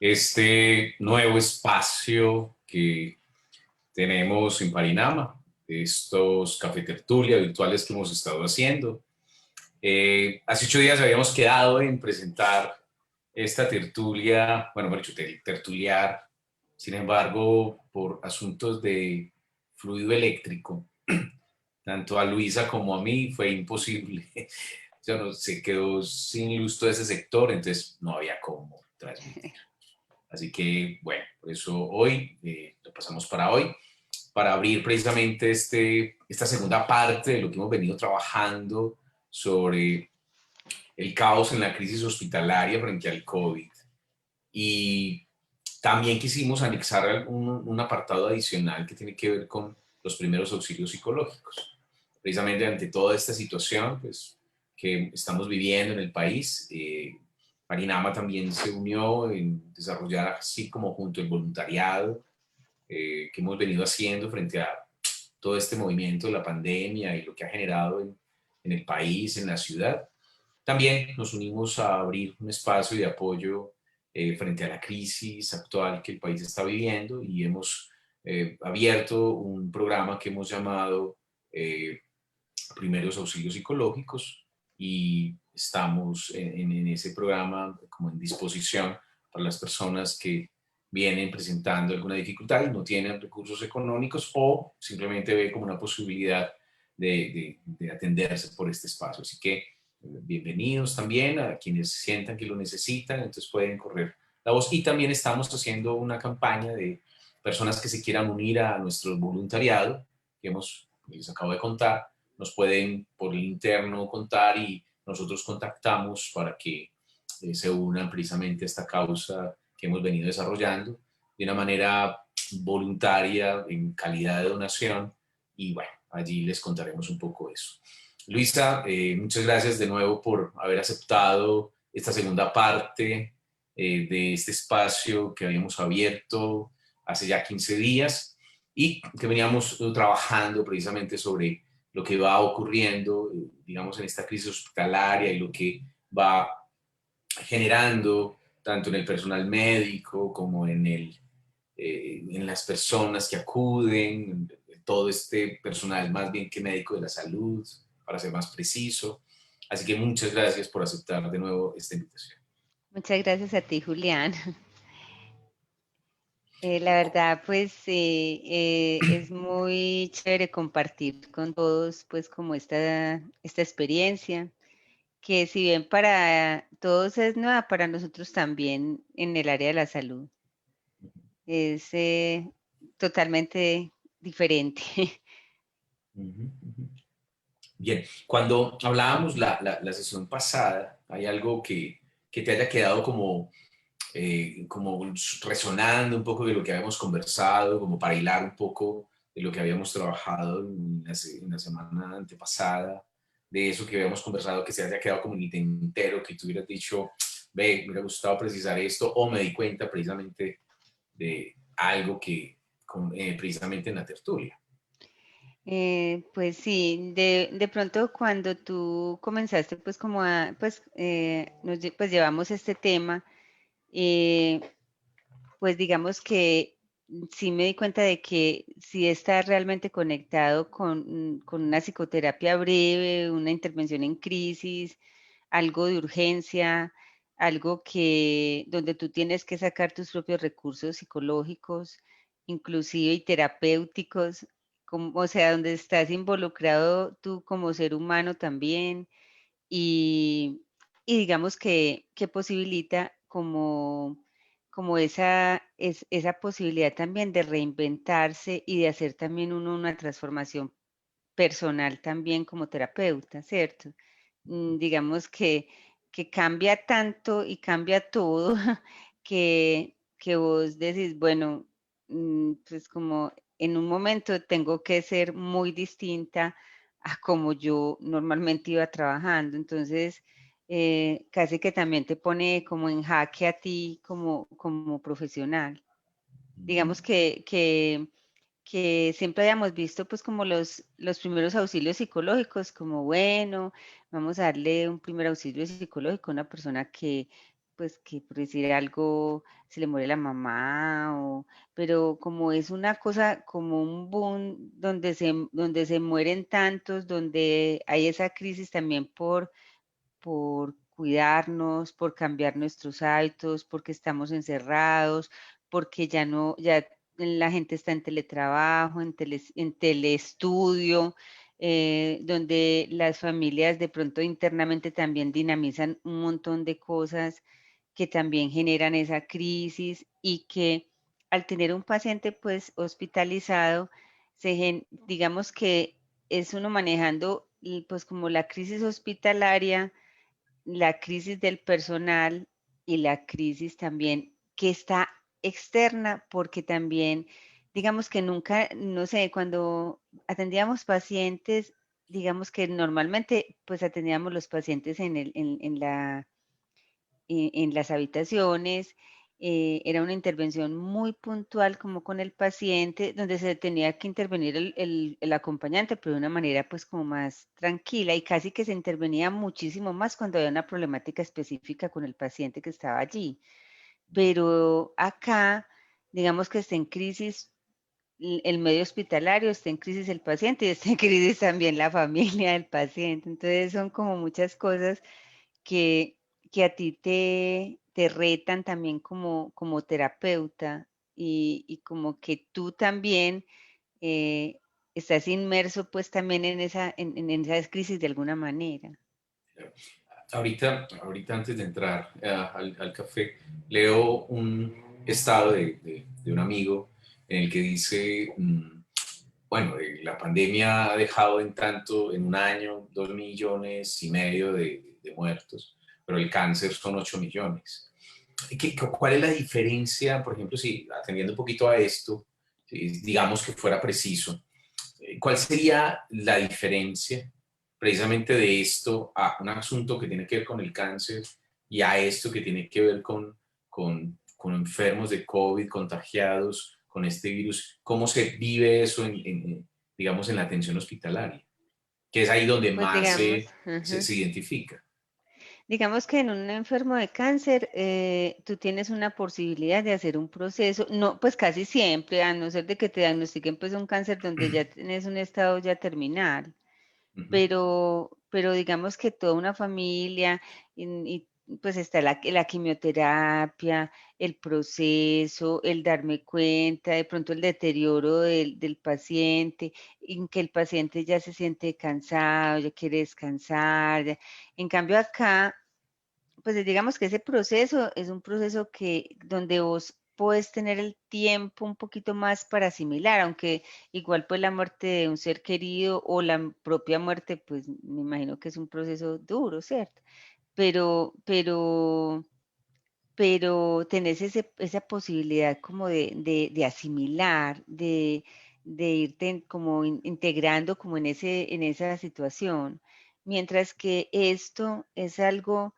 este nuevo espacio que tenemos en Parinama, estos café tertulia virtuales que hemos estado haciendo. Hace 8 días habíamos quedado en presentar esta tertulia, bueno, mejor dicho, tertuliar. Sin embargo, por asuntos de fluido eléctrico, tanto a Luisa como a mí fue imposible. Ya no, se quedó sin luz todo ese sector, entonces no había cómo transmitir. Así que, bueno, por eso hoy lo pasamos para hoy, para abrir precisamente esta segunda parte de lo que hemos venido trabajando sobre el caos en la crisis hospitalaria frente al COVID. Y también quisimos anexar un apartado adicional que tiene que ver con los primeros auxilios psicológicos. Precisamente ante toda esta situación pues, que estamos viviendo en el país, Marinama también se unió en desarrollar así como junto el voluntariado que hemos venido haciendo frente a todo este movimiento de la pandemia y lo que ha generado en el país, en la ciudad. También nos unimos a abrir un espacio de apoyo frente a la crisis actual que el país está viviendo y hemos abierto un programa que hemos llamado Primeros Auxilios Psicológicos y estamos en ese programa como en disposición para las personas que vienen presentando alguna dificultad y no tienen recursos económicos o simplemente ve como una posibilidad de atenderse por este espacio. Así que bienvenidos también a quienes sientan que lo necesitan, entonces pueden correr la voz. Y también estamos haciendo una campaña de personas que se quieran unir a nuestro voluntariado, que les acabo de contar, nos pueden por el interno contar y nosotros contactamos para que se unan precisamente a esta causa que hemos venido desarrollando de una manera voluntaria, en calidad de donación, y bueno, allí les contaremos un poco eso. Luisa, muchas gracias de nuevo por haber aceptado esta segunda parte de este espacio que habíamos abierto hace ya 15 días y que veníamos trabajando precisamente sobre lo que va ocurriendo, digamos, en esta crisis hospitalaria y lo que va generando tanto en el personal médico como en las personas que acuden, todo este personal más bien que médico de la salud, para ser más preciso. Así que muchas gracias por aceptar de nuevo esta invitación. Muchas gracias a ti, Julián. La verdad, pues es muy chévere compartir con todos, pues como esta experiencia, que si bien para todos es nueva, para nosotros también en el área de la salud. Es totalmente diferente. Bien, cuando hablábamos la sesión pasada, hay algo que te haya quedado como resonando un poco de lo que habíamos conversado, como para hilar un poco de lo que habíamos trabajado en la semana antepasada, de eso que habíamos conversado, que se haya quedado como en el tintero, que tú hubieras dicho, ve, me hubiera gustado precisar esto, o me di cuenta precisamente de algo que precisamente en la tertulia. Pues sí, de pronto cuando tú comenzaste pues como a, pues, pues llevamos este tema, eh, pues digamos que sí me di cuenta de que sí está realmente conectado con una psicoterapia breve, una intervención en crisis, algo de urgencia, algo que donde tú tienes que sacar tus propios recursos psicológicos, inclusive y terapéuticos, o sea, donde estás involucrado tú como ser humano también y, y digamos que posibilita como esa posibilidad también de reinventarse y de hacer también uno una transformación personal también como terapeuta, ¿cierto? Digamos que cambia tanto y cambia todo que vos decís, bueno, pues como en un momento tengo que ser muy distinta a como yo normalmente iba trabajando. Entonces, casi que también te pone como en jaque a ti como profesional. Digamos que siempre habíamos visto pues como los primeros auxilios psicológicos, como bueno, vamos a darle un primer auxilio psicológico a una persona que pues que por decir algo, se le muere la mamá, pero como es una cosa, como un boom donde se mueren tantos, donde hay esa crisis también por cuidarnos, por cambiar nuestros hábitos, porque estamos encerrados, porque ya no, ya la gente está en teletrabajo, en teleestudio, donde las familias de pronto internamente también dinamizan un montón de cosas que también generan esa crisis y que al tener un paciente pues hospitalizado, digamos que es uno manejando pues como la crisis hospitalaria, la crisis del personal y la crisis también que está externa, porque también, digamos que nunca, no sé, cuando atendíamos pacientes, digamos que normalmente pues atendíamos los pacientes en las habitaciones. Era una intervención muy puntual como con el paciente, donde se tenía que intervenir el acompañante, pero de una manera pues como más tranquila y casi que se intervenía muchísimo más cuando había una problemática específica con el paciente que estaba allí. Pero acá, digamos que está en crisis el medio hospitalario, está en crisis el paciente y está en crisis también la familia del paciente. Entonces son como muchas cosas que, que a ti te retan también como terapeuta y como que tú también eh, estás inmerso pues también en esa crisis de alguna manera. Ahorita antes de entrar al café, leo un estado de un amigo en el que dice, bueno, la pandemia ha dejado en tanto, en un año, 2,5 millones de muertos, pero el cáncer son 8 millones. ¿Cuál es la diferencia, por ejemplo, si atendiendo un poquito a esto, digamos que fuera preciso, cuál sería la diferencia precisamente de esto a un asunto que tiene que ver con el cáncer y a esto que tiene que ver con enfermos de COVID, contagiados con este virus? ¿Cómo se vive eso digamos, en la atención hospitalaria? Que es ahí donde Pues más digamos, se identifica. digamos que en un enfermo de cáncer tú tienes una posibilidad de hacer un proceso, no, pues casi siempre, a no ser de que te diagnostiquen pues un cáncer donde ya tienes un estado ya terminal. Ujú. Pero digamos que toda una familia, pues está la quimioterapia, el proceso, el darme cuenta, de pronto el deterioro del paciente, en que el paciente ya se siente cansado, ya quiere descansar. En cambio acá, pues digamos que ese proceso es un proceso que donde vos puedes tener el tiempo un poquito más para asimilar, aunque igual pues la muerte de un ser querido o la propia muerte, pues me imagino que es un proceso duro, ¿cierto? Pero, pero, pero tenés esa posibilidad como de asimilar, de irte como integrando como en esa situación, mientras que esto es algo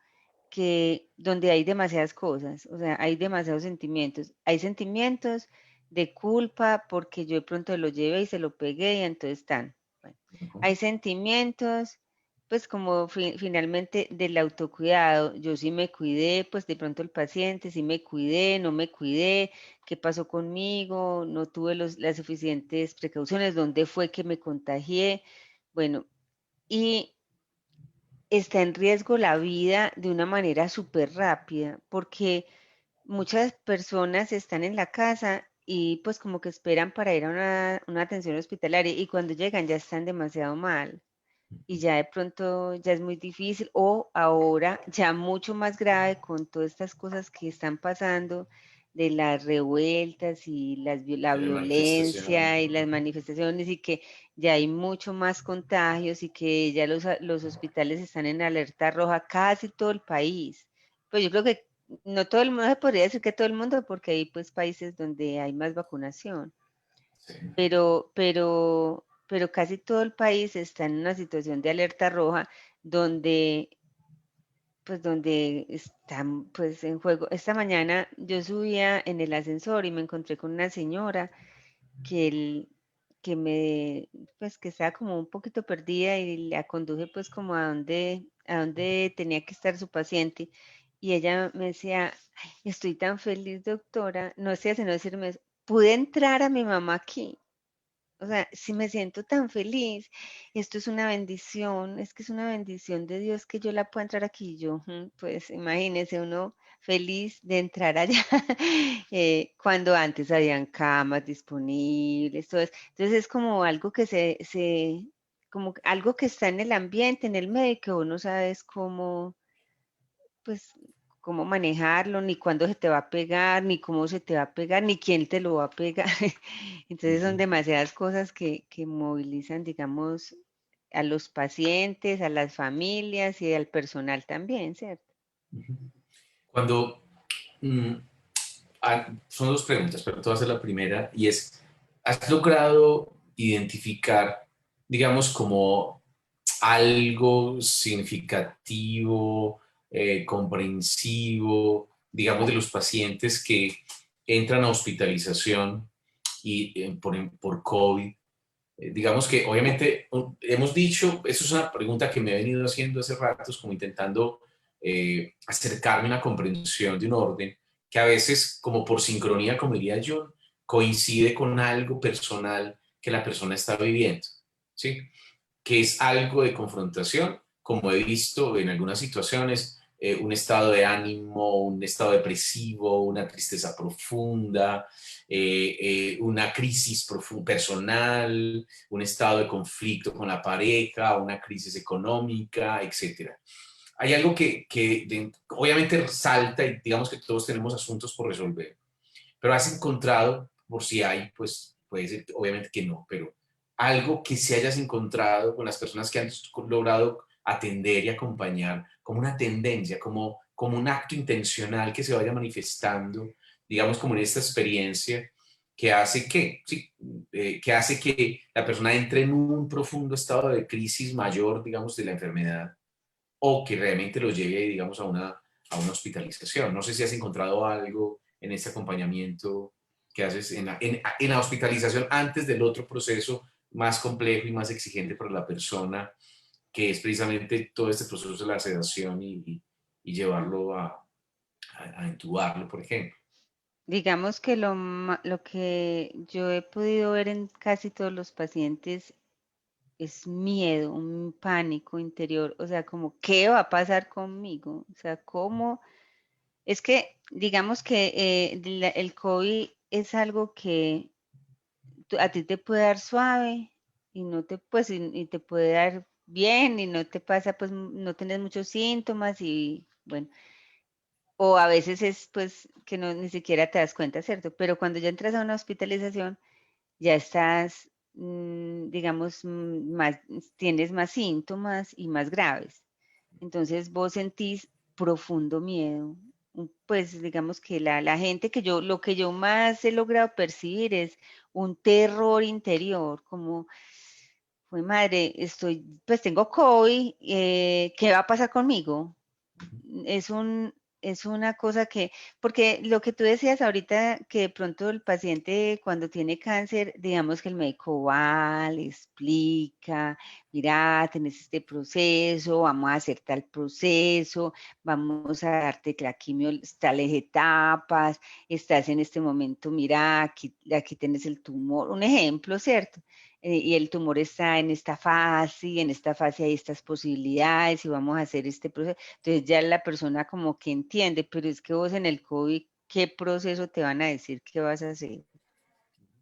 que donde hay demasiadas cosas, o sea, hay demasiados sentimientos. Hay sentimientos de culpa porque yo de pronto lo llevé y se lo pegué y entonces están. Bueno, Ujú. hay sentimientos, pues como finalmente del autocuidado. Yo sí me cuidé, pues de pronto el paciente, sí me cuidé, no me cuidé, qué pasó conmigo, no tuve las suficientes precauciones, dónde fue que me contagié. Bueno, y está en riesgo la vida de una manera súper rápida, porque muchas personas están en la casa y pues como que esperan para ir a una atención hospitalaria y cuando llegan ya están demasiado mal y ya de pronto ya es muy difícil o ahora ya mucho más grave con todas estas cosas que están pasando de las revueltas y la Manifestación. violencia y las manifestaciones y que ya hay mucho más contagios y que ya los hospitales están en alerta roja casi todo el país. Pues yo creo que no todo el mundo, se podría decir que todo el mundo, porque hay pues países donde hay más vacunación, Sí. pero casi todo el país está en una situación de alerta roja donde, pues donde están pues en juego. Esta mañana yo subía en el ascensor y me encontré con una señora que, que pues que estaba como un poquito perdida y la conduje pues como a donde tenía que estar su paciente y ella me decía, "Ay, estoy tan feliz, doctora, no sé, sino decirme, eso, pude entrar a mi mamá aquí. O sea, si me siento tan feliz, esto es una bendición, es que es una bendición de Dios que yo la pueda entrar aquí. Y yo, pues imagínese uno feliz de entrar allá, cuando antes habían camas disponibles, todo eso. Entonces es como algo que como algo que está en el ambiente, en el medio, que uno sabe es cómo, pues, cómo manejarlo, ni cuándo se te va a pegar, ni cómo se te va a pegar, ni quién te lo va a pegar. Entonces son Ujú, demasiadas cosas que movilizan, digamos, a los pacientes, a las familias y al personal también, ¿cierto? ujú. Cuando, mm, son dos preguntas, pero te voy a hacer la primera y es, ¿has logrado identificar, digamos, como algo significativo, comprensivo, digamos, de los pacientes que entran a hospitalización y por COVID? Digamos que obviamente hemos dicho, eso es una pregunta que me he venido haciendo hace ratos, como intentando acercarme a una comprensión de un orden que a veces, como por sincronía, como diría yo, coincide con algo personal que la persona está viviendo, ¿sí? Que es algo de confrontación, como he visto en algunas situaciones, un estado de ánimo, un estado depresivo, una tristeza profunda, una crisis personal, un estado de conflicto con la pareja, una crisis económica, etcétera. Hay algo que obviamente resalta y digamos que todos tenemos asuntos por resolver, pero has encontrado, por si hay, pues puede ser obviamente que no, pero algo que se hayas encontrado con las personas que han logrado atender y acompañar, como una tendencia, como un acto intencional que se vaya manifestando, digamos, como en esta experiencia que hace que, sí, que hace que la persona entre en un profundo estado de crisis mayor, digamos, de la enfermedad, o que realmente lo lleve, digamos, a una hospitalización. No sé si has encontrado algo en este acompañamiento que haces en la hospitalización antes del otro proceso más complejo y más exigente para la persona, que es precisamente todo este proceso de la sedación y llevarlo a intubarlo, por ejemplo. Digamos que lo que yo he podido ver en casi todos los pacientes es miedo, un pánico interior, o sea, como, ¿qué va a pasar conmigo? O sea, ¿cómo? Es que, digamos que el COVID es algo que a ti te puede dar suave y no te, pues, y te puede dar bien y no te pasa, pues, no tienes muchos síntomas y, bueno, o a veces es, pues, que no, ni siquiera te das cuenta, ¿cierto? Pero cuando ya entras a una hospitalización, ya estás, digamos, más, tienes más síntomas y más graves. Entonces vos sentís profundo miedo. Pues digamos que la gente lo que yo más he logrado percibir es un terror interior, como, fue madre, pues tengo COVID, ¿qué va a pasar conmigo? Es un, es una cosa que, porque lo que tú decías ahorita, que de pronto el paciente cuando tiene cáncer, digamos que el médico va, le explica, mira, tenés este proceso, vamos a hacer tal proceso, vamos a darte la quimio, tales etapas, estás en este momento, mira, aquí tienes el tumor, un ejemplo, ¿cierto? Y el tumor está y en esta fase hay estas posibilidades y vamos a hacer este proceso. Entonces ya la persona como que entiende, pero es que vos en el COVID, ¿qué proceso te van a decir que vas a hacer?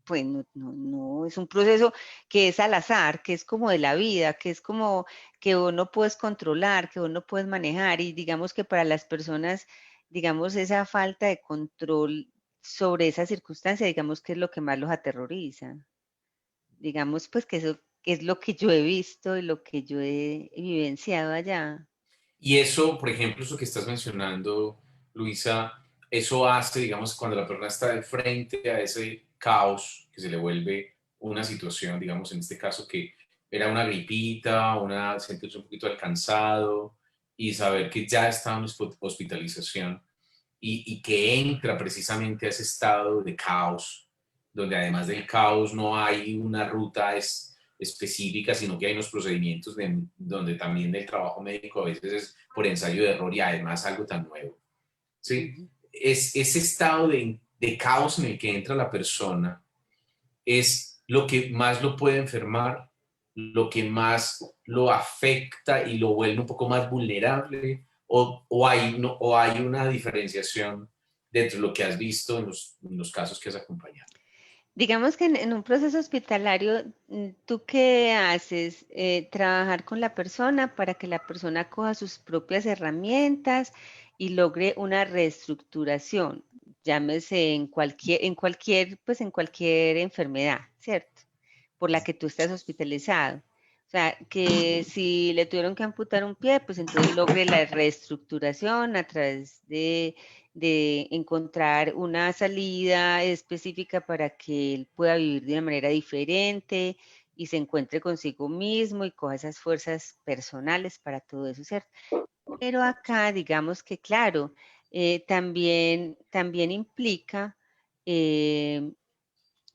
Pues no, no, no, es un proceso que es al azar, que es como de la vida, que es como que vos no puedes controlar, que vos no puedes manejar y digamos que para las personas, digamos, esa falta de control sobre esa circunstancia, digamos que es lo que más los aterroriza. Digamos pues que eso es lo que yo he visto y lo que yo he vivenciado allá. Y eso, por ejemplo, eso que estás mencionando, Luisa, eso hace, digamos, cuando la persona está de frente a ese caos que se le vuelve una situación, digamos, en este caso que era una gripita, sentirse un poquito alcanzado y saber que ya está en hospitalización y que entra precisamente a ese estado de caos, donde además del caos no hay una ruta específica, sino que hay unos procedimientos donde también el trabajo médico a veces es por ensayo de error y además algo tan nuevo. ¿sí? Ujú. Es ese estado de caos en el que entra la persona es lo que más lo puede enfermar, lo que más lo afecta y lo vuelve un poco más vulnerable, o hay una diferenciación dentro de lo que has visto en los casos que has acompañado. Digamos que en un proceso hospitalario, ¿tú qué haces? Trabajar con la persona para que la persona coja sus propias herramientas y logre una reestructuración, llámese pues en cualquier enfermedad, ¿cierto? Por la que tú estás hospitalizado. O sea, que si le tuvieron que amputar un pie, pues entonces logre la reestructuración a través de encontrar una salida específica para que él pueda vivir de una manera diferente y se encuentre consigo mismo y coja esas fuerzas personales para todo eso, ¿cierto? Pero acá, digamos que, claro, también implica eh,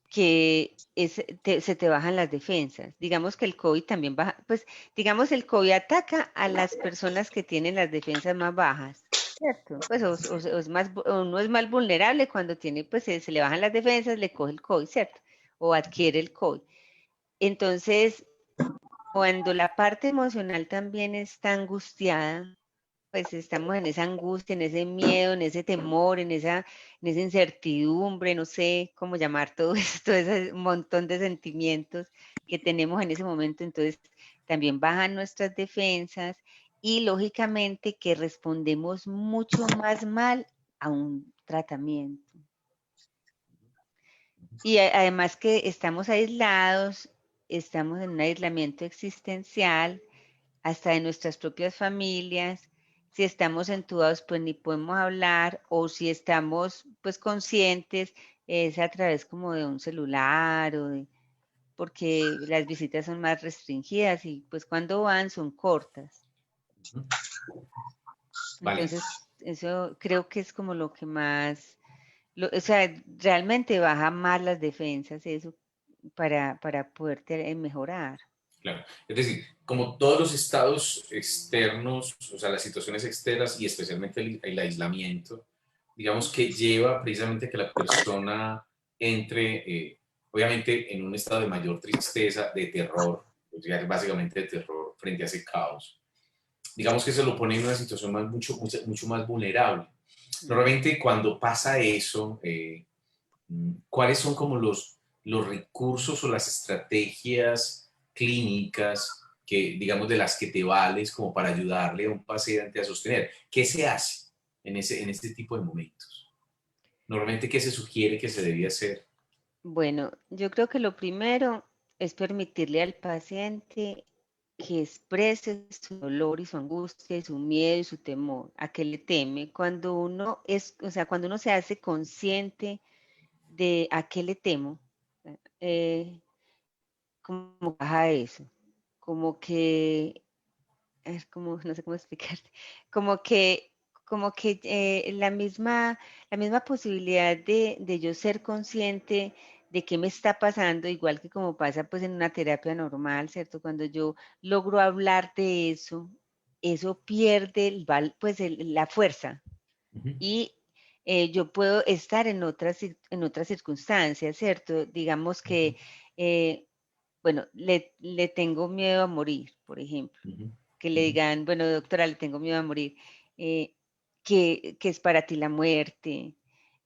que se te bajan las defensas. Digamos que el COVID también baja, pues digamos el COVID ataca a las personas que tienen las defensas más bajas, ¿cierto? Pues o es más, o uno es más vulnerable cuando tiene, pues se le bajan las defensas, le coge el COVID, ¿cierto? O adquiere el COVID. Entonces, cuando la parte emocional también está angustiada, pues estamos en esa angustia, en ese miedo, en ese temor, en esa incertidumbre, no sé cómo llamar todo esto, ese montón de sentimientos que tenemos en ese momento. Entonces, también bajan nuestras defensas y lógicamente que respondemos mucho más mal a un tratamiento. Y además que estamos aislados, estamos en un aislamiento existencial hasta de nuestras propias familias. Si estamos entubados, pues ni podemos hablar, o si estamos pues conscientes, es a través como de un celular porque las visitas son más restringidas y pues cuando van son cortas. Vale, Entonces, eso creo que es como lo que más, o sea, realmente baja más las defensas, eso, para poder mejorar. claro. Es decir, como todos los estados externos, o sea, las situaciones externas y especialmente el aislamiento, digamos que lleva precisamente a que la persona entre, obviamente, en un estado de mayor tristeza, de terror, o sea, básicamente de terror frente a ese caos. Digamos que se lo pone en una situación mucho más vulnerable. Ujú. Normalmente cuando pasa eso, ¿cuáles son como los recursos o las estrategias clínicas que, digamos, de las que te vales como para ayudarle a un paciente a sostener? ¿Qué se hace en este tipo de momentos? Normalmente, ¿qué se sugiere que se debía hacer? Bueno, yo creo que lo primero es permitirle al paciente que exprese su dolor y su angustia y su miedo y su temor. ¿A qué le teme? Cuando uno es, o sea, cuando uno se hace consciente de a qué le temo, eh, como baja eso, como que, como, no sé cómo explicarte, como que, como que la misma posibilidad de yo ser consciente de qué me está pasando, igual que como pasa pues en una terapia normal, ¿cierto? Cuando yo logro hablar de eso, eso pierde pues la fuerza Ujú, y yo puedo estar en otras circunstancias, ¿cierto? Digamos ujú, que, bueno, le tengo miedo a morir, por ejemplo ujú, que le ujú, digan, bueno, doctora, le tengo miedo a morir, ¿qué es para ti la muerte?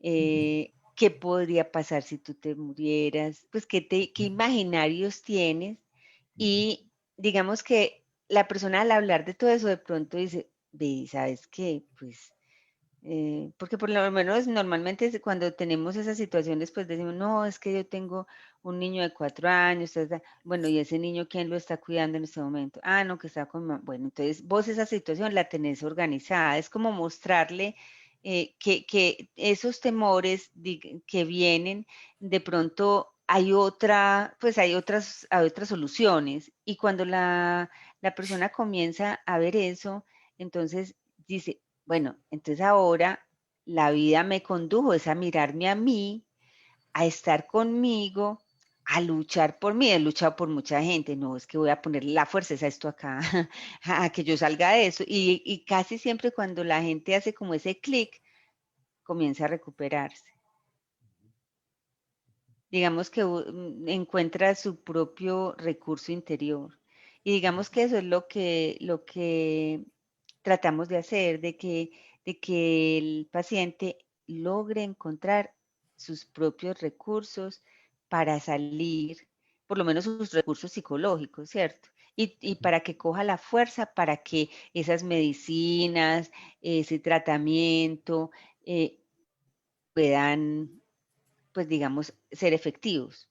¿Qué podría pasar si tú te murieras? Pues, ¿qué imaginarios tienes? ujú, Y digamos que la persona al hablar de todo eso de pronto dice, ve, ¿sabes qué? Pues porque por lo menos normalmente cuando tenemos esas situaciones, pues decimos, no, es que yo tengo un niño de 4 años, bueno, y ese niño, ¿quién lo está cuidando en este momento? Ah, no, que está con, bueno, entonces vos esa situación la tenés organizada, es como mostrarle que esos temores que vienen, de pronto pues hay otras soluciones, y cuando la persona comienza a ver eso, entonces dice, bueno, entonces ahora la vida me condujo es a mirarme a mí, a estar conmigo, a luchar por mí. He luchado por mucha gente, no es que voy a ponerle la fuerza es a esto acá, a que yo salga de eso. Y casi siempre cuando la gente hace como ese clic, comienza a recuperarse. Digamos que encuentra su propio recurso interior. Y digamos que eso es lo que tratamos de hacer, de que el paciente logre encontrar sus propios recursos para salir, por lo menos sus recursos psicológicos, ¿cierto? Y para que coja la fuerza para que esas medicinas, ese tratamiento, puedan, pues digamos, ser efectivos.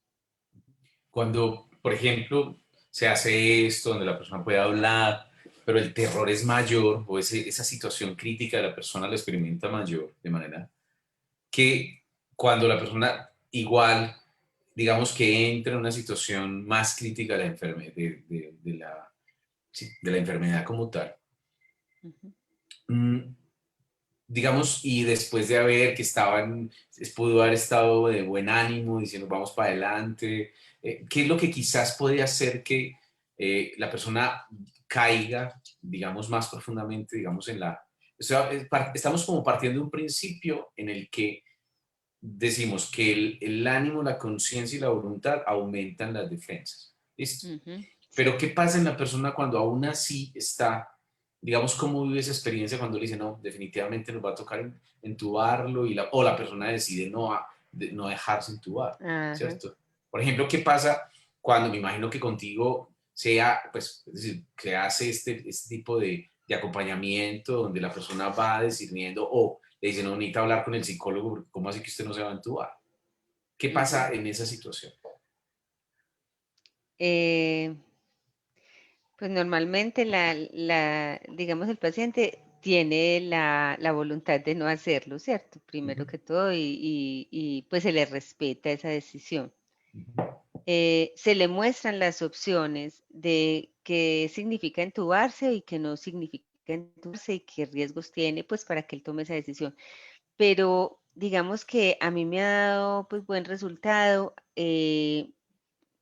Cuando, por ejemplo, se hace esto, donde la persona puede hablar, pero el terror es mayor, o esa situación crítica de la persona lo experimenta mayor, de manera que cuando la persona igual, digamos que entra en una situación más crítica de la, sí, de la enfermedad como tal, Ujú. mm, digamos, y después de haber que pudo haber estado de buen ánimo, diciendo vamos para adelante, ¿qué es lo que quizás puede hacer que la persona caiga, digamos, más profundamente, digamos, en la... O sea, estamos como partiendo de un principio en el que decimos que el ánimo, la conciencia y la voluntad aumentan las defensas. ¿Listo? Ujú, Pero sí. ¿qué pasa en la persona cuando aún así está, digamos, cómo vive esa experiencia cuando le dice, no, definitivamente nos va a tocar entubarlo o la persona decide no dejarse entubar, Ajá. ¿cierto? Por ejemplo, ¿qué pasa cuando me imagino que contigo sea, pues, es decir, que hace este tipo de acompañamiento donde la persona va discerniendo o le dice, no, necesita hablar con el psicólogo porque ¿cómo así que usted no se va a entubar? ¿Qué Ujú. pasa en esa situación? Eh, pues normalmente digamos, el paciente tiene la voluntad de no hacerlo, ¿cierto? Primero Ujú, que todo, y, pues se le respeta esa decisión. ujú, Se le muestran las opciones de qué significa entubarse y qué no significa entubarse y qué riesgos tiene, pues para que él tome esa decisión. Pero digamos que a mí me ha dado pues buen resultado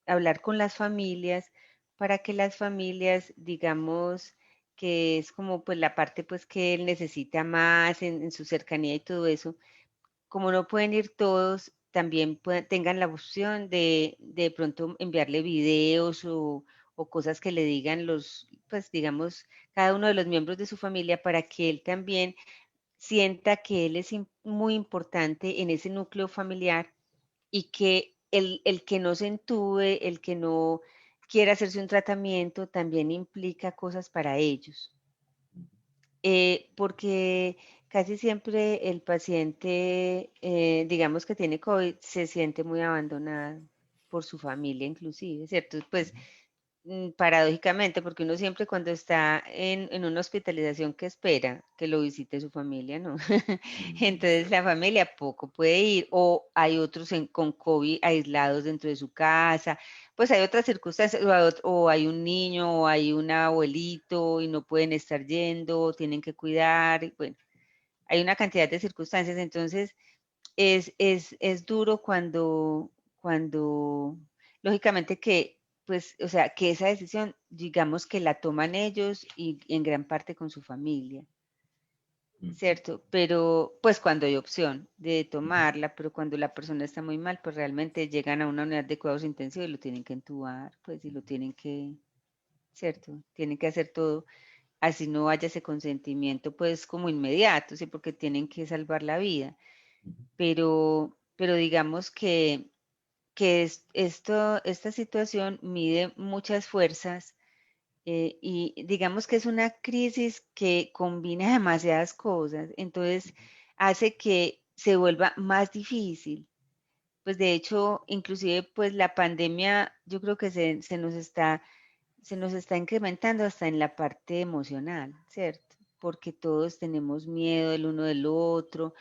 hablar con las familias para que las familias, digamos, que es como pues la parte pues que él necesita más en su cercanía y todo eso, como no pueden ir todos, también tengan la opción de pronto enviarle videos o cosas que le digan los, pues digamos, cada uno de los miembros de su familia para que él también sienta que él es muy importante en ese núcleo familiar y que el que no se entube, el que no quiera hacerse un tratamiento, también implica cosas para ellos. Porque casi siempre el paciente, digamos que tiene COVID, se siente muy abandonado por su familia inclusive, ¿cierto? Pues paradójicamente, porque uno siempre cuando está en una hospitalización que espera que lo visite su familia, ¿no? Entonces la familia poco puede ir, o hay otros con COVID aislados dentro de su casa, pues hay otras circunstancias, o hay un niño, o hay un abuelito y no pueden estar yendo, o tienen que cuidar, y bueno, hay una cantidad de circunstancias, entonces es duro cuando, lógicamente que, pues, o sea, que esa decisión, digamos que la toman ellos y en gran parte con su familia, ujú, ¿cierto? Pero, pues, cuando hay opción de ujú. tomarla, pero cuando la persona está muy mal, pues realmente llegan a una unidad de cuidados intensivos y lo tienen que entubar, pues, y lo tienen que, ¿cierto? Tienen que hacer todo, así no haya ese consentimiento, pues, como inmediato, ¿sí? Porque tienen que salvar la vida. Pero digamos que esta situación mide muchas fuerzas y digamos que es una crisis que combina demasiadas cosas, entonces hace que se vuelva más difícil. Pues de hecho, inclusive pues la pandemia yo creo que se nos está incrementando hasta en la parte emocional, ¿cierto? Porque todos tenemos miedo el uno del otro,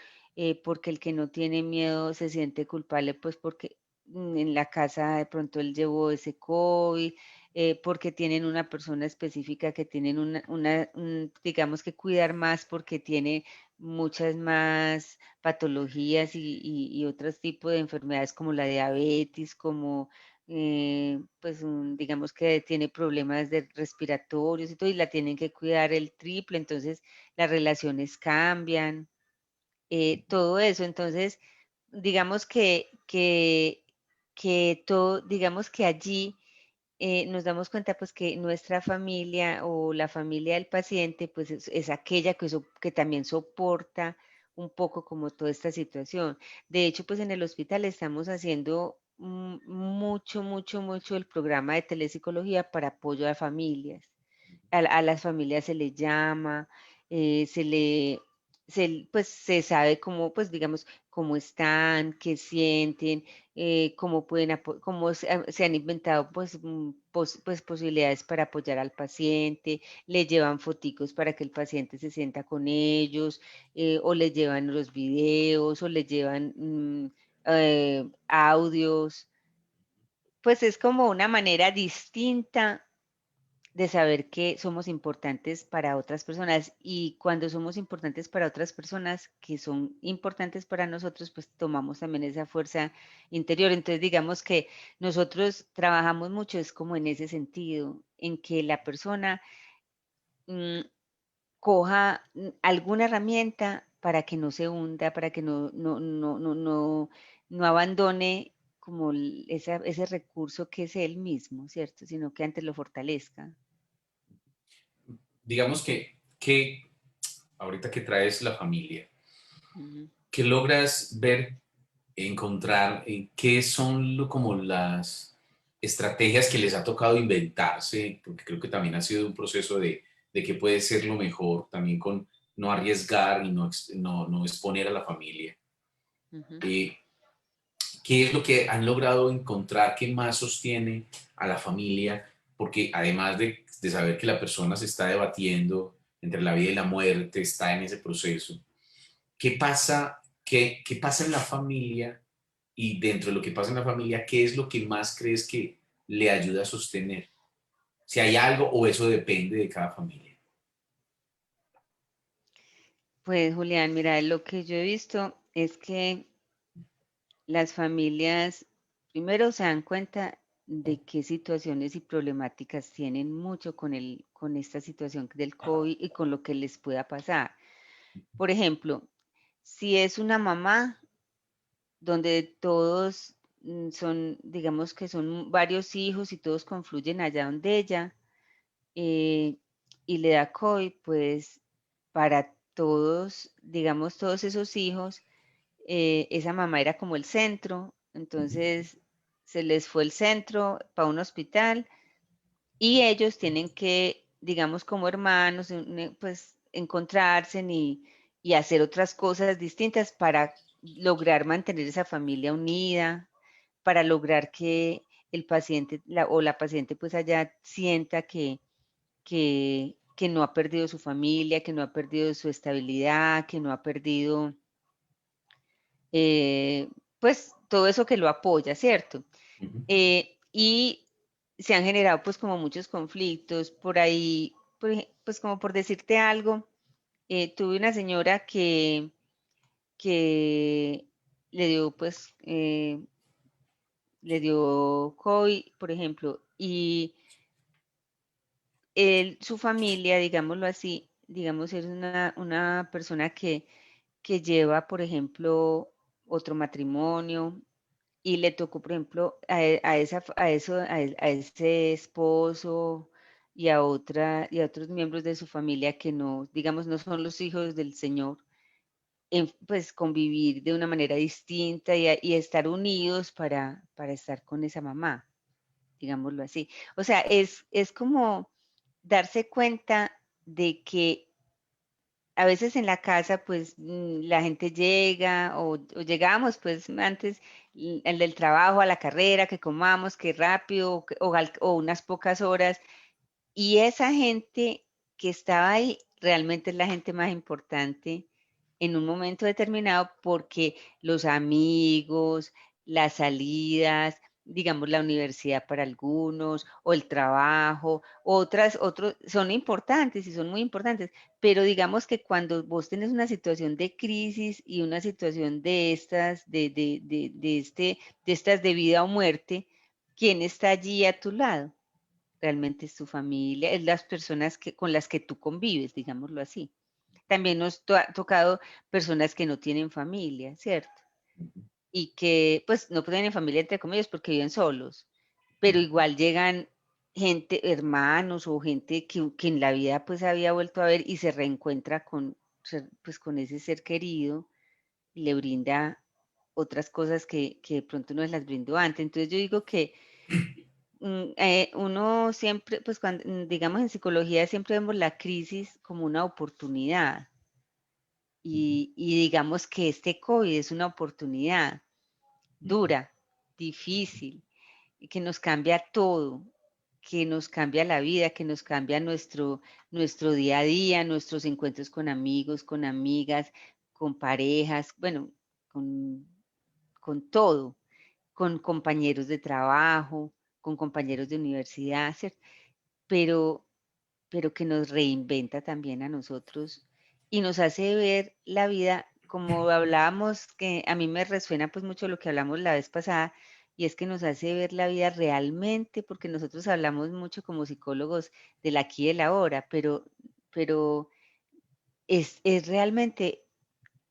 porque el que no tiene miedo se siente culpable, pues porque en la casa de pronto él llevó ese COVID, porque tienen una persona específica que tienen digamos que cuidar más porque tiene muchas más patologías y otros tipos de enfermedades como la diabetes, como pues digamos que tiene problemas respiratorios y todo, y la tienen que cuidar el triple, entonces las relaciones cambian. todo eso. Entonces, digamos que todo, digamos que allí nos damos cuenta pues que nuestra familia o la familia del paciente pues es aquella que también soporta un poco como toda esta situación. De hecho, pues en el hospital estamos haciendo mucho el programa de telepsicología para apoyo a familias. A las familias se les llama, se le, pues se sabe cómo, pues digamos, cómo están, qué sienten, cómo pueden, cómo se han inventado pues, pues posibilidades para apoyar al paciente, le llevan foticos para que el paciente se sienta con ellos, o le llevan los videos, o le llevan audios. Pues es como una manera distinta de saber que somos importantes para otras personas y cuando somos importantes para otras personas que son importantes para nosotros, pues tomamos también esa fuerza interior. Entonces, digamos que nosotros trabajamos mucho, es como en ese sentido, en que la persona mm, coja alguna herramienta para que no se hunda, para que no abandone como ese recurso que es él mismo, ¿cierto? Sino que antes lo fortalezca. Digamos que ahorita que traes la familia, Ujú. ¿qué logras ver, encontrar, qué son como las estrategias que les ha tocado inventarse? Porque creo que también ha sido un proceso de qué puede ser lo mejor, también con no arriesgar y no exponer a la familia. Ujú. Eh, ¿Qué es lo que han logrado encontrar que más sostiene a la familia? Porque además de saber que la persona se está debatiendo entre la vida y la muerte, está en ese proceso, ¿qué pasa, qué pasa en la familia? Y dentro de lo que pasa en la familia, ¿qué es lo que más crees que le ayuda a sostener? Si hay algo o eso depende de cada familia. Pues Julián, mira, lo que yo he visto es que las familias primero se dan cuenta de qué situaciones y problemáticas tienen mucho con esta situación del COVID y con lo que les pueda pasar. Por ejemplo, si es una mamá donde todos son, digamos que son varios hijos y todos confluyen allá donde ella, eh, y le da COVID, pues para todos, digamos, todos esos hijos, esa mamá era como el centro, entonces se les fue el centro para un hospital y ellos tienen que, digamos, como hermanos, pues encontrarse y hacer otras cosas distintas para lograr mantener esa familia unida, para lograr que el paciente o la paciente pues allá sienta que no ha perdido su familia, que no ha perdido su estabilidad, que no ha perdido, eh, pues, todo eso que lo apoya, ¿cierto? Ujú. Y se han generado, pues, como muchos conflictos por ahí, pues, como por decirte algo, tuve una señora que le dio, pues, le dio COVID, por ejemplo, y su familia, digámoslo así, digamos, es una persona que lleva, por ejemplo, otro matrimonio y le tocó, por ejemplo, a ese esposo y a otros miembros de su familia que no, digamos, no son los hijos del Señor, pues convivir de una manera distinta y estar unidos para estar con esa mamá, digámoslo así. O sea, es como darse cuenta de que a veces en la casa, pues la gente llega o llegamos, pues antes el del trabajo a la carrera, que comamos, que rápido o unas pocas horas. Y esa gente que estaba ahí realmente es la gente más importante en un momento determinado porque los amigos, las salidas, digamos la universidad para algunos, o el trabajo, otros son importantes y son muy importantes, pero digamos que cuando vos tenés una situación de crisis y una situación de estas, de estas de vida o muerte, ¿quién está allí a tu lado? Realmente es tu familia, es las personas con las que tú convives, digámoslo así. también nos ha tocado personas que no tienen familia, ¿cierto? ujú, Y que pues no tienen familia entre comillas porque viven solos, pero igual llegan gente, hermanos o gente que en la vida pues había vuelto a ver y se reencuentra con, pues, con ese ser querido y le brinda otras cosas que de pronto no las brindó antes. Entonces yo digo que uno siempre, pues cuando, digamos en psicología siempre vemos la crisis como una oportunidad ujú, y digamos que este COVID es una oportunidad ujú, dura, difícil, y que nos cambia todo, que nos cambia la vida, que nos cambia nuestro día a día, nuestros encuentros con amigos, con amigas, con parejas, bueno, con, con todo, con compañeros de trabajo, con compañeros de universidad, ¿cierto? Pero, pero que nos reinventa también a nosotros y nos hace ver la vida como hablábamos, que a mí me resuena pues mucho lo que hablamos la vez pasada, y es que nos hace ver la vida realmente, porque nosotros hablamos mucho como psicólogos del aquí y del ahora, pero es realmente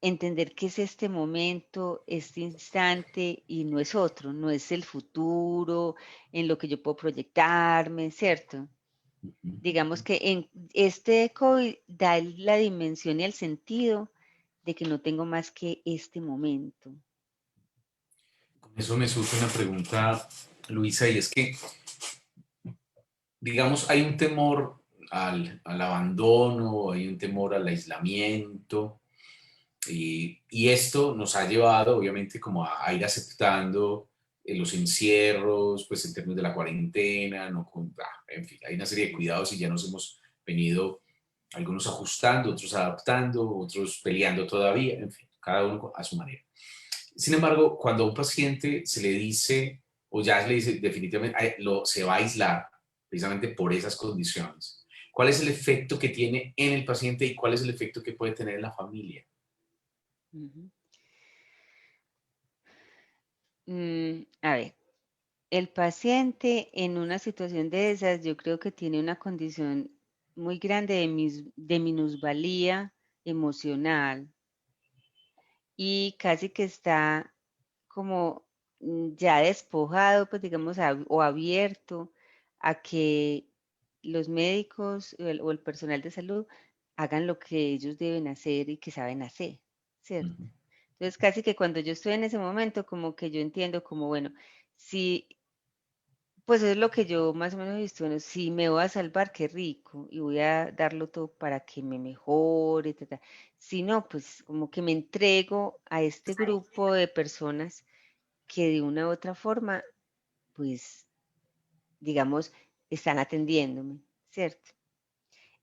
entender qué es este momento, este instante y no es otro, no es el futuro en lo que yo puedo proyectarme, ¿cierto? ujú. Digamos que en este COVID da la dimensión y el sentido de que no tengo más que este momento. Con eso me surge una pregunta, Luisa, y es que, digamos, hay un temor al abandono, hay un temor al aislamiento, y esto nos ha llevado, obviamente, como a ir aceptando los encierros, pues en términos de la cuarentena, no en fin, hay una serie de cuidados y ya nos hemos venido algunos ajustando, otros adaptando, otros peleando todavía, en fin, cada uno a su manera. Sin embargo, cuando a un paciente se le dice, o ya se le dice definitivamente, se va a aislar precisamente por esas condiciones, ¿cuál es el efecto que tiene en el paciente y cuál es el efecto que puede tener en la familia? Ujú. A ver, el paciente en una situación de esas, yo creo que tiene una condición muy grande de minusvalía emocional y casi que está como ya despojado, pues digamos, o abierto a que los médicos o el personal de salud hagan lo que ellos deben hacer y que saben hacer, ¿cierto? Ujú, Entonces, casi que cuando yo estoy en ese momento, como que yo entiendo como, bueno, si, pues eso es lo que yo más o menos he visto, bueno, si me voy a salvar, qué rico, y voy a darlo todo para que me mejore, ta, ta. Si no, pues como que me entrego a este grupo de personas que de una u otra forma, pues, digamos, están atendiéndome, ¿cierto?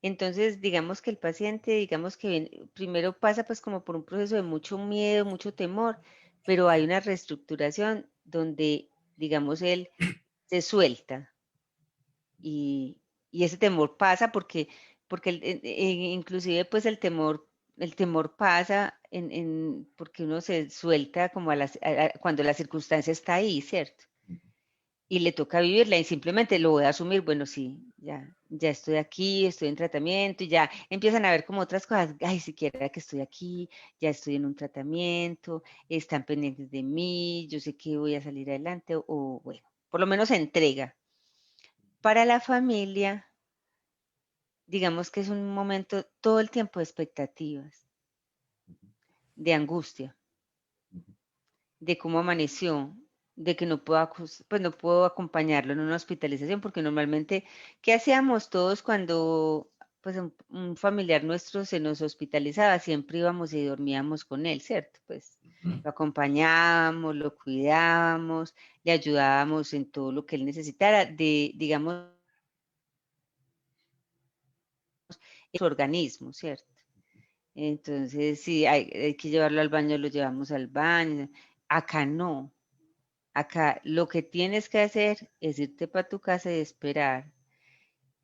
Entonces, digamos que el paciente, digamos que primero pasa pues como por un proceso de mucho miedo, mucho temor, pero hay una reestructuración donde, digamos, él se suelta y, y ese temor pasa porque inclusive pues el temor pasa porque uno se suelta como cuando la circunstancia está ahí, ¿cierto? Y le toca vivirla y simplemente lo voy a asumir, bueno, sí, ya estoy aquí, estoy en tratamiento y ya empiezan a ver como otras cosas, ay, siquiera que estoy aquí, ya estoy en un tratamiento, están pendientes de mí, yo sé que voy a salir adelante o bueno, por lo menos se entrega. Para la familia, digamos que es un momento todo el tiempo de expectativas, de angustia, ujú. de cómo amaneció, de que no puedo, pues no puedo acompañarlo en una hospitalización, porque normalmente, ¿qué hacíamos todos cuando pues un familiar nuestro se nos hospitalizaba? Siempre íbamos y dormíamos con él, ¿cierto? Pues Ujú, lo acompañábamos, lo cuidábamos, le ayudábamos en todo lo que él necesitara, digamos, su organismo, ¿cierto? Entonces, si hay que llevarlo al baño, lo llevamos al baño. Acá no. Acá lo que tienes que hacer es irte para tu casa y esperar.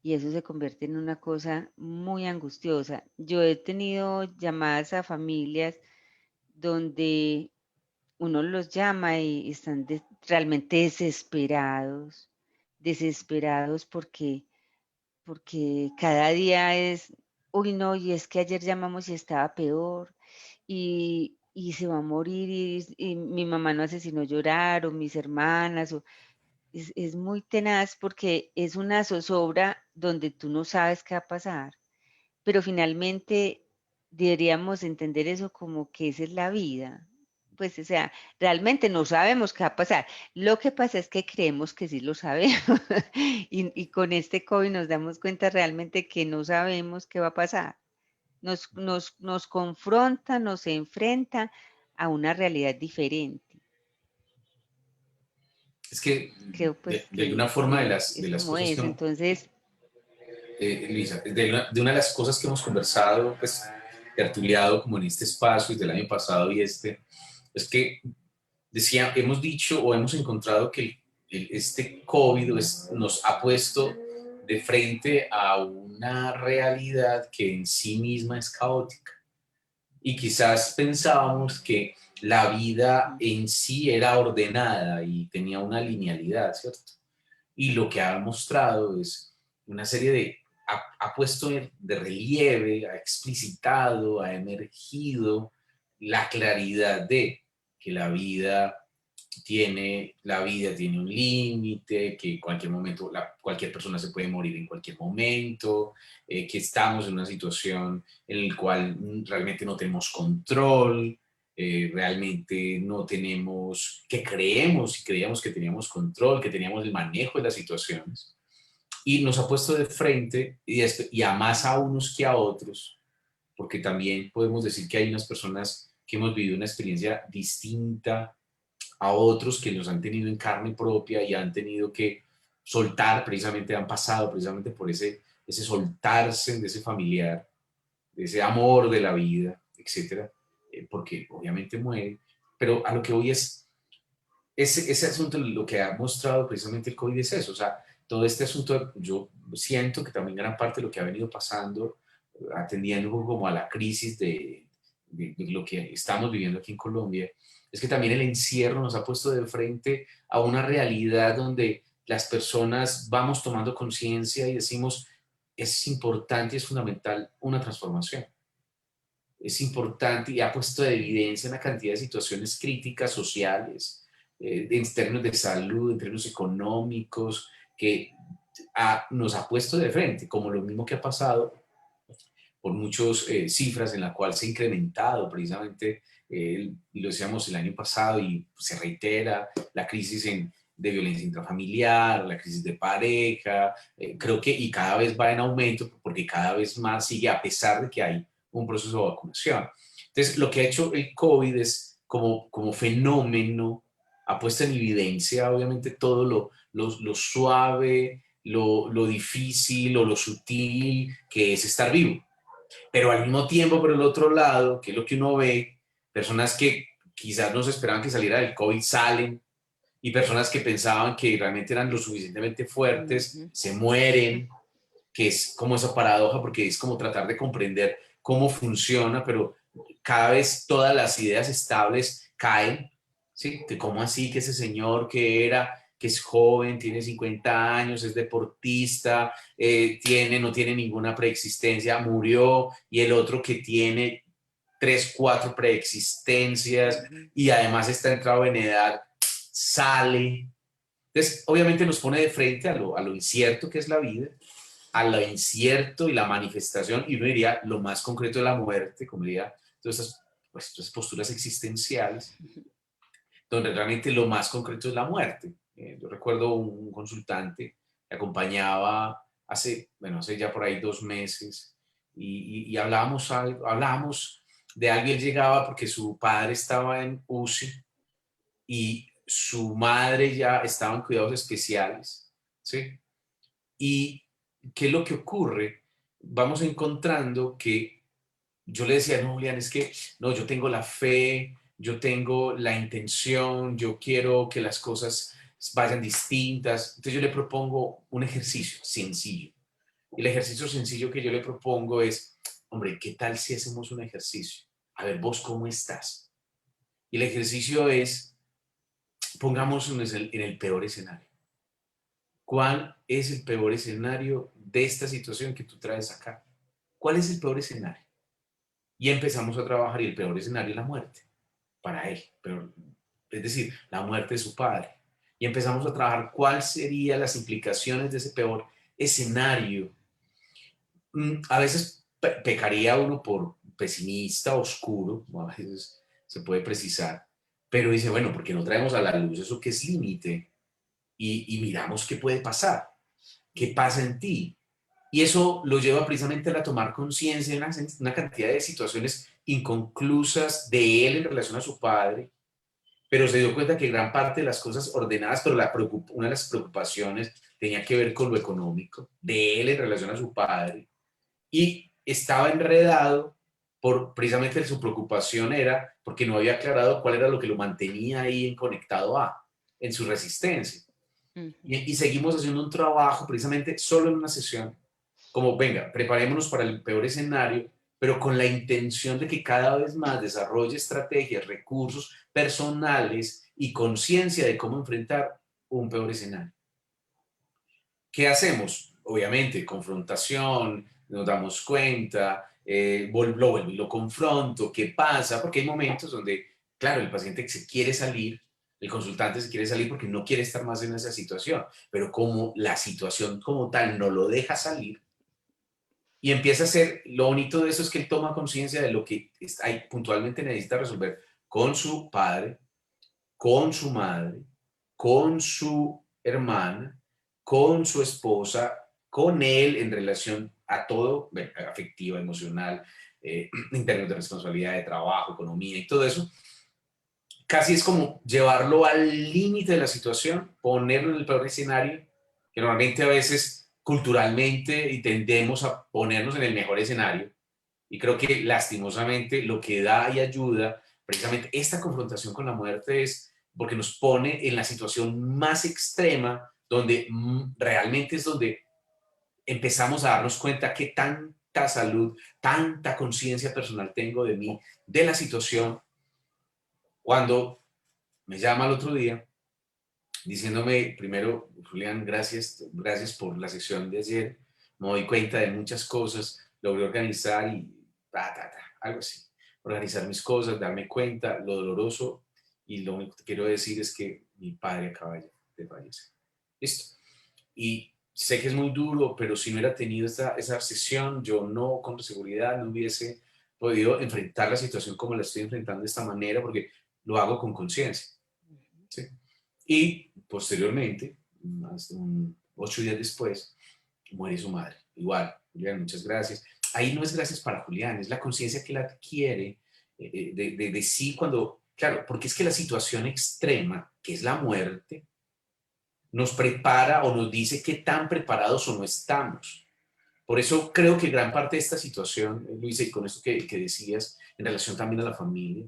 Y eso se convierte en una cosa muy angustiosa. Yo he tenido llamadas a familias donde uno los llama y están realmente desesperados, desesperados porque cada día es uy, no, y es que ayer llamamos y estaba peor, y se va a morir, y mi mamá no hace sino llorar, o mis hermanas, o es muy tenaz porque es una zozobra donde tú no sabes qué va a pasar, pero finalmente deberíamos entender eso como que esa es la vida. Pues, o sea, realmente no sabemos qué va a pasar. Lo que pasa es que creemos que sí lo sabemos. Y con este COVID nos damos cuenta realmente que no sabemos qué va a pasar. Nos confronta, nos enfrenta a una realidad diferente. Es que Creo pues de alguna forma que de es las como cosas que eso. hemos, Entonces, Luisa, de una de las cosas que hemos conversado, pues, tertuliado como en este espacio desde el año pasado y es que decía, hemos dicho o hemos encontrado que este COVID nos ha puesto de frente a una realidad que en sí misma es caótica. Y quizás pensábamos que la vida en sí era ordenada y tenía una linealidad, ¿cierto? Y lo que ha mostrado es una serie ha puesto de relieve, ha explicitado, ha emergido la claridad de que la vida tiene un límite, que en cualquier momento cualquier persona se puede morir en cualquier momento, que estamos en una situación en la cual realmente no tenemos control, realmente no tenemos, que creemos y creíamos que teníamos control, que teníamos el manejo de las situaciones, y nos ha puesto de frente, y a más a unos que a otros, porque también podemos decir que hay unas personas que hemos vivido una experiencia distinta a otros que los han tenido en carne propia y han tenido que soltar, precisamente han pasado precisamente por ese soltarse de ese familiar, de ese amor de la vida, etcétera, porque obviamente muere. Pero a lo que hoy ese asunto, lo que ha mostrado precisamente el COVID es eso, o sea, todo este asunto, yo siento que también gran parte de lo que ha venido pasando, atendiendo un poco como a la crisis de lo que estamos viviendo aquí en Colombia, es que también el encierro nos ha puesto de frente a una realidad donde las personas vamos tomando conciencia y decimos, es importante y es fundamental una transformación. Es importante y ha puesto de evidencia una cantidad de situaciones críticas sociales, en términos de salud, en términos económicos, que nos ha puesto de frente, como lo mismo que ha pasado por muchas cifras en la cual se ha incrementado precisamente, y lo decíamos el año pasado y se reitera, la crisis de violencia intrafamiliar, la crisis de pareja, creo que y cada vez va en aumento porque cada vez más sigue a pesar de que hay un proceso de vacunación. Entonces, lo que ha hecho el COVID es como fenómeno, ha puesto en evidencia obviamente todo lo suave, lo difícil o lo sutil que es estar vivo, pero al mismo tiempo, por el otro lado, que es lo que uno ve, personas que quizás no se esperaban que saliera del COVID salen, y personas que pensaban que realmente eran lo suficientemente fuertes, ujú, se mueren, que es como esa paradoja, porque es como tratar de comprender cómo funciona, pero cada vez todas las ideas estables caen, ¿sí? Que cómo así que ese señor que es joven, tiene 50 años, es deportista, no tiene ninguna preexistencia, murió, y el otro que tiene tres, cuatro preexistencias ujú. y además está entrado en edad, sale. Entonces, obviamente nos pone de frente a lo incierto que es la vida, a lo incierto y la manifestación, y uno diría lo más concreto de la muerte, como diría todas estas, pues, todas esas posturas existenciales, donde realmente lo más concreto es la muerte. Yo recuerdo un consultante que acompañaba hace ya por ahí 2 meses, y hablábamos de alguien, llegaba porque su padre estaba en UCI y su madre ya estaba en cuidados especiales, ¿sí? ¿Y qué es lo que ocurre? Vamos encontrando que yo le decía, no, Julián, es que no, yo tengo la fe, yo tengo la intención, yo quiero que las cosas vayan distintas. Entonces yo le propongo un ejercicio sencillo. Y el ejercicio sencillo que yo le propongo es, hombre, ¿qué tal si hacemos un ejercicio? A ver, vos cómo estás. Y el ejercicio es, pongamos en el peor escenario. ¿Cuál es el peor escenario de esta situación que tú traes acá? ¿cuál es el peor escenario? Y empezamos a trabajar y el peor escenario es la muerte para él, pero, es decir, la muerte de su padre. Y empezamos a trabajar cuáles serían las implicaciones de ese peor escenario. A veces pecaría uno por pesimista, oscuro, a veces se puede precisar, pero dice, bueno, ¿por qué no traemos a la luz eso que es límite y miramos qué puede pasar? ¿Qué pasa en ti? Y eso lo lleva precisamente a tomar conciencia de una cantidad de situaciones inconclusas de él en relación a su padre, pero se dio cuenta que gran parte de las cosas ordenadas, pero una de las preocupaciones tenía que ver con lo económico de él en relación a su padre, y estaba enredado por precisamente su preocupación era porque no había aclarado cuál era lo que lo mantenía ahí conectado en su resistencia. Ujú. Y seguimos haciendo un trabajo precisamente solo en una sesión, como venga, preparémonos para el peor escenario, pero con la intención de que cada vez más desarrolle estrategias, recursos personales y conciencia de cómo enfrentar un peor escenario. ¿Qué hacemos? Obviamente, confrontación, nos damos cuenta, lo vuelvo y lo confronto, ¿qué pasa? Porque hay momentos donde, claro, el paciente se quiere salir, el consultante se quiere salir porque no quiere estar más en esa situación, pero como la situación como tal no lo deja salir, y empieza a ser, lo bonito de eso es que él toma conciencia de lo que puntualmente necesita resolver con su padre, con su madre, con su hermana, con su esposa, con él en relación a todo, bueno, afectiva, emocional, en términos de responsabilidad de trabajo, economía y todo eso. Casi es como llevarlo al límite de la situación, ponerlo en el peor escenario, que normalmente a veces culturalmente y tendemos a ponernos en el mejor escenario. Y creo que lastimosamente lo que da y ayuda precisamente esta confrontación con la muerte es porque nos pone en la situación más extrema, donde realmente es donde empezamos a darnos cuenta que tanta salud, tanta conciencia personal tengo de mí, de la situación, cuando me llama el otro día diciéndome, primero, Julián, gracias, gracias por la sesión de ayer, me doy cuenta de muchas cosas, logré organizar y algo así, organizar mis cosas, darme cuenta, lo doloroso, y lo único que quiero decir es que mi padre acaba de fallecer. Listo. Y sé que es muy duro, pero si no hubiera tenido esa sesión, yo no, con seguridad, no hubiese podido enfrentar la situación como la estoy enfrentando de esta manera, porque lo hago con conciencia. ¿Sí? Y posteriormente, 8 días después, muere su madre. Igual, Julián, muchas gracias. Ahí no es gracias para Julián, es la conciencia que él adquiere de sí cuando, claro, porque es que la situación extrema, que es la muerte, nos prepara o nos dice qué tan preparados o no estamos. Por eso creo que gran parte de esta situación, Luisa, y con esto que decías en relación también a la familia,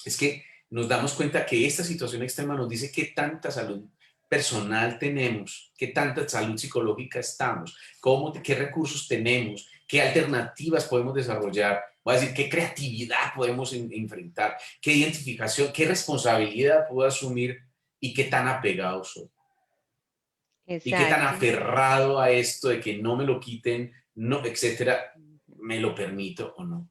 es que nos damos cuenta que esta situación extrema nos dice qué tanta salud personal tenemos, qué tanta salud psicológica estamos, qué recursos tenemos, qué alternativas podemos desarrollar, voy a decir, qué creatividad podemos enfrentar, qué identificación, qué responsabilidad puedo asumir y qué tan apegado soy. Y qué tan Exacto. aferrado a esto de que no me lo quiten, no, etcétera, Ujú, me lo permito o no.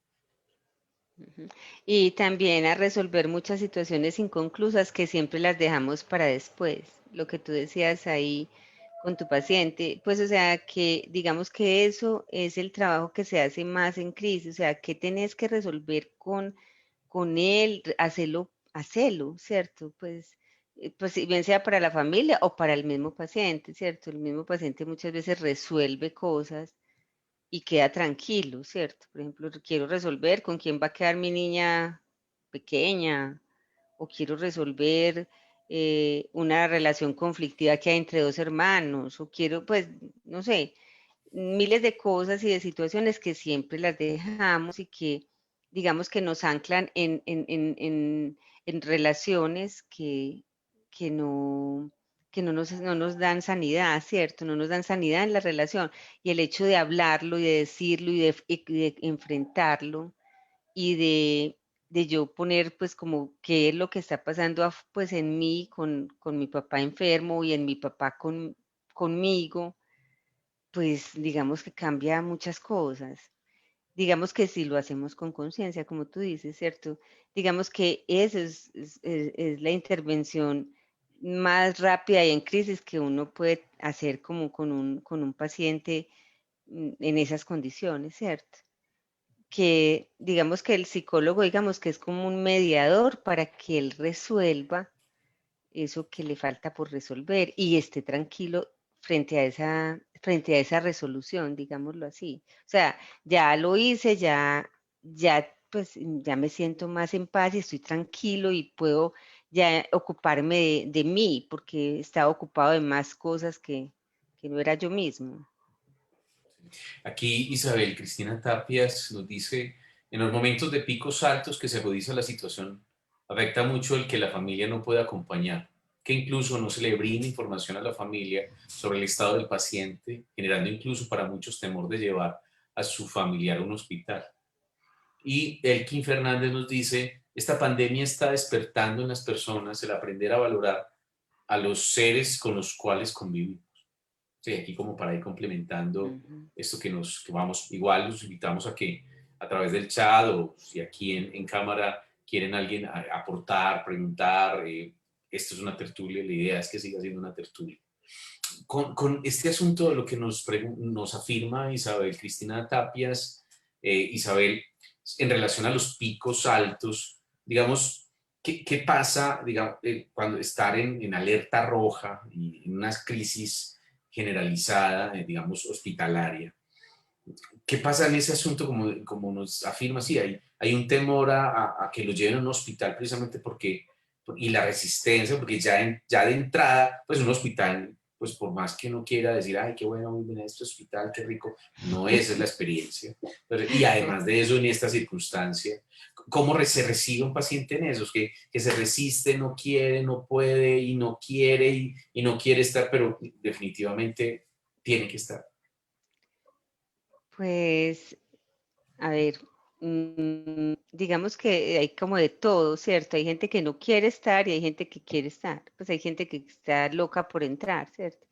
ujú. Y también a resolver muchas situaciones inconclusas que siempre las dejamos para después. Lo que tú decías ahí con tu paciente, pues o sea que digamos que eso es el trabajo que se hace más en crisis, o sea, que tenés que resolver con él, hacerlo, ¿cierto? Pues si bien sea para la familia o para el mismo paciente, ¿cierto? El mismo paciente muchas veces resuelve cosas y queda tranquilo, ¿cierto? Por ejemplo, quiero resolver con quién va a quedar mi niña pequeña o quiero resolver una relación conflictiva que hay entre dos hermanos o quiero, pues, no sé, miles de cosas y de situaciones que siempre las dejamos y que digamos que nos anclan en relaciones que no, no nos dan sanidad, ¿cierto? No nos dan sanidad en la relación. Y el hecho de hablarlo y de decirlo y de enfrentarlo y de yo poner pues como qué es lo que está pasando pues en mí con mi papá enfermo y en mi papá conmigo, pues digamos que cambia muchas cosas. digamos que si lo hacemos con conciencia, como tú dices, ¿cierto? Digamos que eso es la intervención más rápida y en crisis que uno puede hacer como con un paciente en esas condiciones, ¿cierto? Que digamos que el psicólogo, digamos que es como un mediador para que él resuelva eso que le falta por resolver y esté tranquilo frente a esa resolución, digámoslo así. O sea, ya lo hice, ya, pues, ya me siento más en paz y estoy tranquilo y puedo ya ocuparme de mí, porque estaba ocupado de más cosas que no era yo mismo. Aquí Isabel Cristina Tapias nos dice, en los momentos de picos altos que se agudiza la situación, afecta mucho el que la familia no pueda acompañar, que incluso no se le brinda información a la familia sobre el estado del paciente, generando incluso para muchos temor de llevar a su familiar a un hospital. Y Elkin Fernández nos dice, esta pandemia está despertando en las personas el aprender a valorar a los seres con los cuales convivimos. Sí, aquí como para ir complementando Ujú. esto que vamos, igual los invitamos a que a través del chat o si aquí en cámara quieren alguien aportar, preguntar, esto es una tertulia, la idea es que siga siendo una tertulia. Con este asunto de lo que nos afirma Isabel Cristina Tapias, Isabel, en relación a los picos altos, digamos, ¿qué pasa digamos, cuando estar en alerta roja y en una crisis generalizada, digamos, hospitalaria? ¿Qué pasa en ese asunto, como nos afirma? Sí, hay un temor a que lo lleven a un hospital precisamente y la resistencia, porque ya de entrada, pues un hospital, pues por más que uno quiera decir, ay, qué bueno, muy bien este hospital, qué rico, no esa es la experiencia. Y además de eso, en esta circunstancia, ¿cómo se recibe un paciente en esos? Que se resiste, no quiere, no puede y no quiere y no quiere estar, pero definitivamente tiene que estar. Pues a ver, digamos que hay como de todo, ¿cierto? Hay gente que no quiere estar y hay gente que quiere estar. Pues hay gente que está loca por entrar, ¿cierto?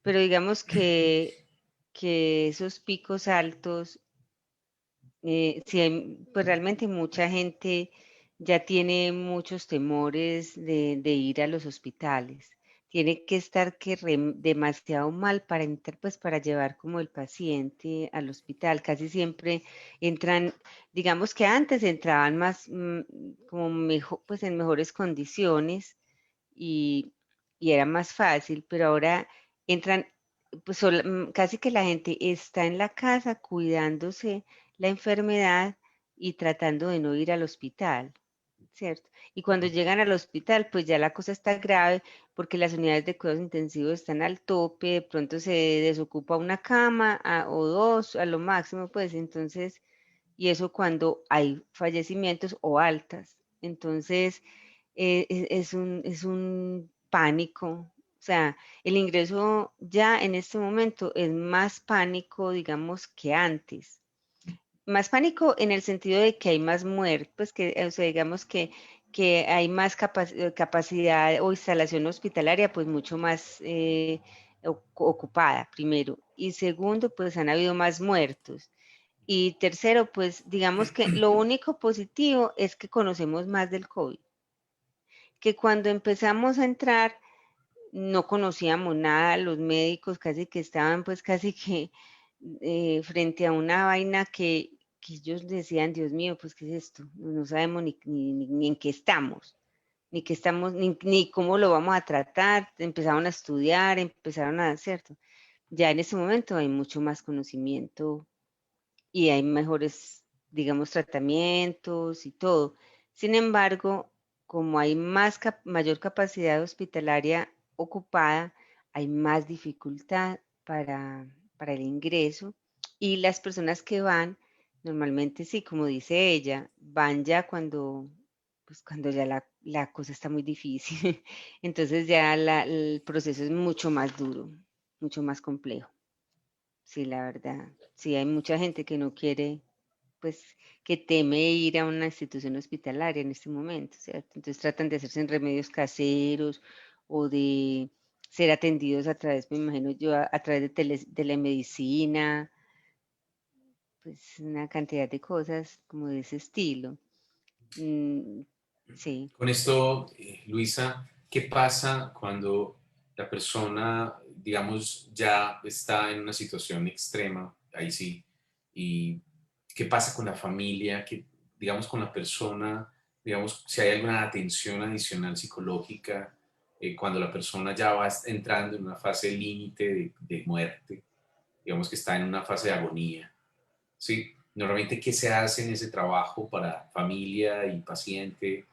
Pero digamos que esos picos altos, sí pues realmente mucha gente ya tiene muchos temores de ir a los hospitales. Tiene que estar demasiado mal para entrar, pues para llevar como el paciente al hospital. Casi siempre entran, digamos que antes entraban más, como mejor, pues en mejores condiciones y, y era más fácil, pero ahora entran, pues casi que la gente está en la casa cuidándose la enfermedad y tratando de no ir al hospital, ¿cierto? Y cuando llegan al hospital, pues ya la cosa está grave porque las unidades de cuidados intensivos están al tope, de pronto se desocupa una cama o dos a lo máximo, pues entonces, y eso cuando hay fallecimientos o altas. Entonces, es un pánico. O sea, el ingreso ya en este momento es más pánico, digamos, que antes. Más pánico en el sentido de que hay más muertes, pues que, o sea, digamos que hay más capacidad o instalación hospitalaria, pues mucho más ocupada, primero. Y segundo, pues han habido más muertos. Y tercero, pues digamos que lo único positivo es que conocemos más del COVID, que cuando empezamos a entrar no conocíamos nada, los médicos casi que estaban pues casi que frente a una vaina que ellos decían, Dios mío, pues ¿qué es esto? No sabemos ni en qué estamos, ni cómo lo vamos a tratar, empezaron a estudiar, empezaron a hacer, ¿cierto? Ya en ese momento hay mucho más conocimiento y hay mejores, digamos, tratamientos y todo. Sin embargo, como hay mayor capacidad hospitalaria ocupada, hay más dificultad para el ingreso y las personas que van, normalmente sí, como dice ella, van ya pues cuando ya la cosa está muy difícil. Entonces ya el proceso es mucho más duro, mucho más complejo. Sí, la verdad. Sí, hay mucha gente que no quiere, pues, que teme ir a una institución hospitalaria en este momento, ¿cierto? Entonces tratan de hacerse en remedios caseros o de ser atendidos a través, me imagino yo, a través de telemedicina, pues una cantidad de cosas como de ese estilo. Mm, sí. Con esto, Luisa, ¿qué pasa cuando la persona, digamos, ya está en una situación extrema, ahí sí, y qué pasa con la familia, que, digamos, con la persona, digamos, si hay alguna atención adicional psicológica, cuando la persona ya va entrando en una fase límite de muerte, digamos que está en una fase de agonía, ¿sí? Normalmente, ¿qué se hace en ese trabajo para familia y paciente?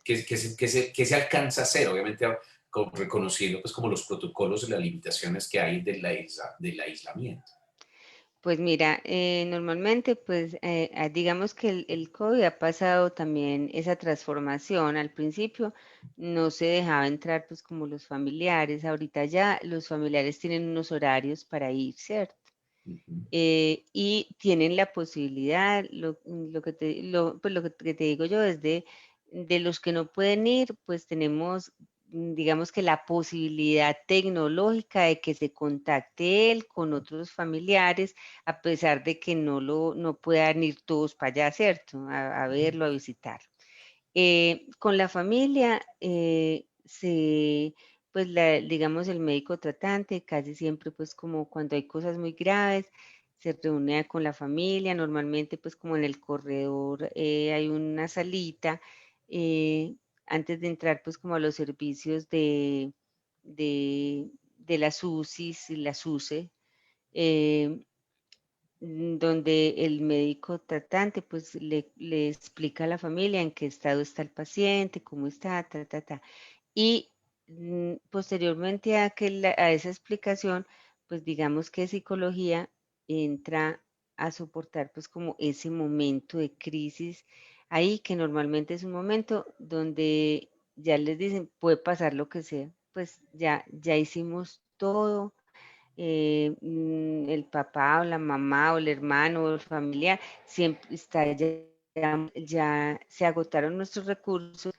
¿Qué se alcanza a hacer? Obviamente reconociendo pues como los protocolos y las limitaciones que hay del aislamiento. Pues mira, normalmente, pues digamos que el COVID ha pasado también esa transformación. Al principio no se dejaba entrar pues como los familiares. Ahorita ya los familiares tienen unos horarios para ir, ¿cierto? Ujú. Y tienen la posibilidad, pues lo que te digo yo es de los que no pueden ir, pues tenemos, digamos que la posibilidad tecnológica de que se contacte él con otros familiares, a pesar de que no puedan ir todos para allá, ¿cierto? A verlo, a visitar. Con la familia, pues digamos, el médico tratante casi siempre, pues como cuando hay cosas muy graves, se reúne con la familia, normalmente pues como en el corredor hay una salita, eh, antes de entrar pues como a los servicios de las UCIs y las UCE, eh, donde el médico tratante pues le explica a la familia en qué estado está el paciente, cómo está, ta, ta, ta. Y posteriormente a esa explicación, pues digamos que psicología entra a soportar pues como ese momento de crisis ahí, que normalmente es un momento donde ya les dicen, puede pasar lo que sea, pues ya hicimos todo, el papá o la mamá o el hermano o el familiar, siempre está ya se agotaron nuestros recursos,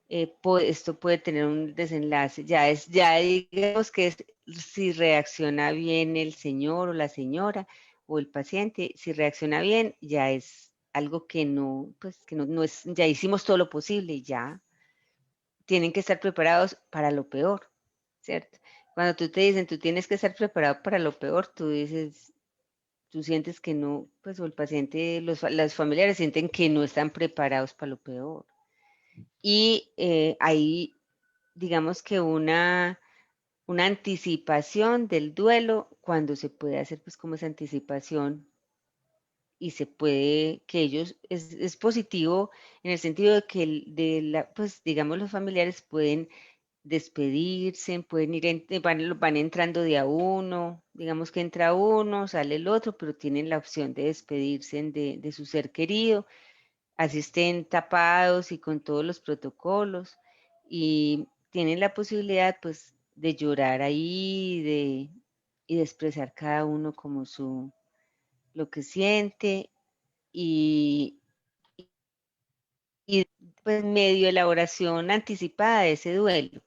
esto puede tener un desenlace, ya digamos que si reacciona bien el señor o la señora o el paciente, si reacciona bien, ya es algo que no, pues que no es, ya hicimos todo lo posible, ya tienen que estar preparados para lo peor, ¿cierto? Cuando tú te dicen, tú tienes que estar preparado para lo peor, tú dices, tú sientes que no, pues o el paciente, los familiares sienten que no están preparados para lo peor. Y ahí, digamos que una anticipación del duelo, cuando se puede hacer pues como esa anticipación y se puede, que ellos, es positivo en el sentido de que pues digamos los familiares pueden despedirse, pueden ir, van entrando de a uno, digamos que entra uno, sale el otro, pero tienen la opción de despedirse de su ser querido, así estén tapados y con todos los protocolos, y tienen la posibilidad pues de llorar ahí y de expresar cada uno como lo que siente y, y pues medio elaboración anticipada de ese duelo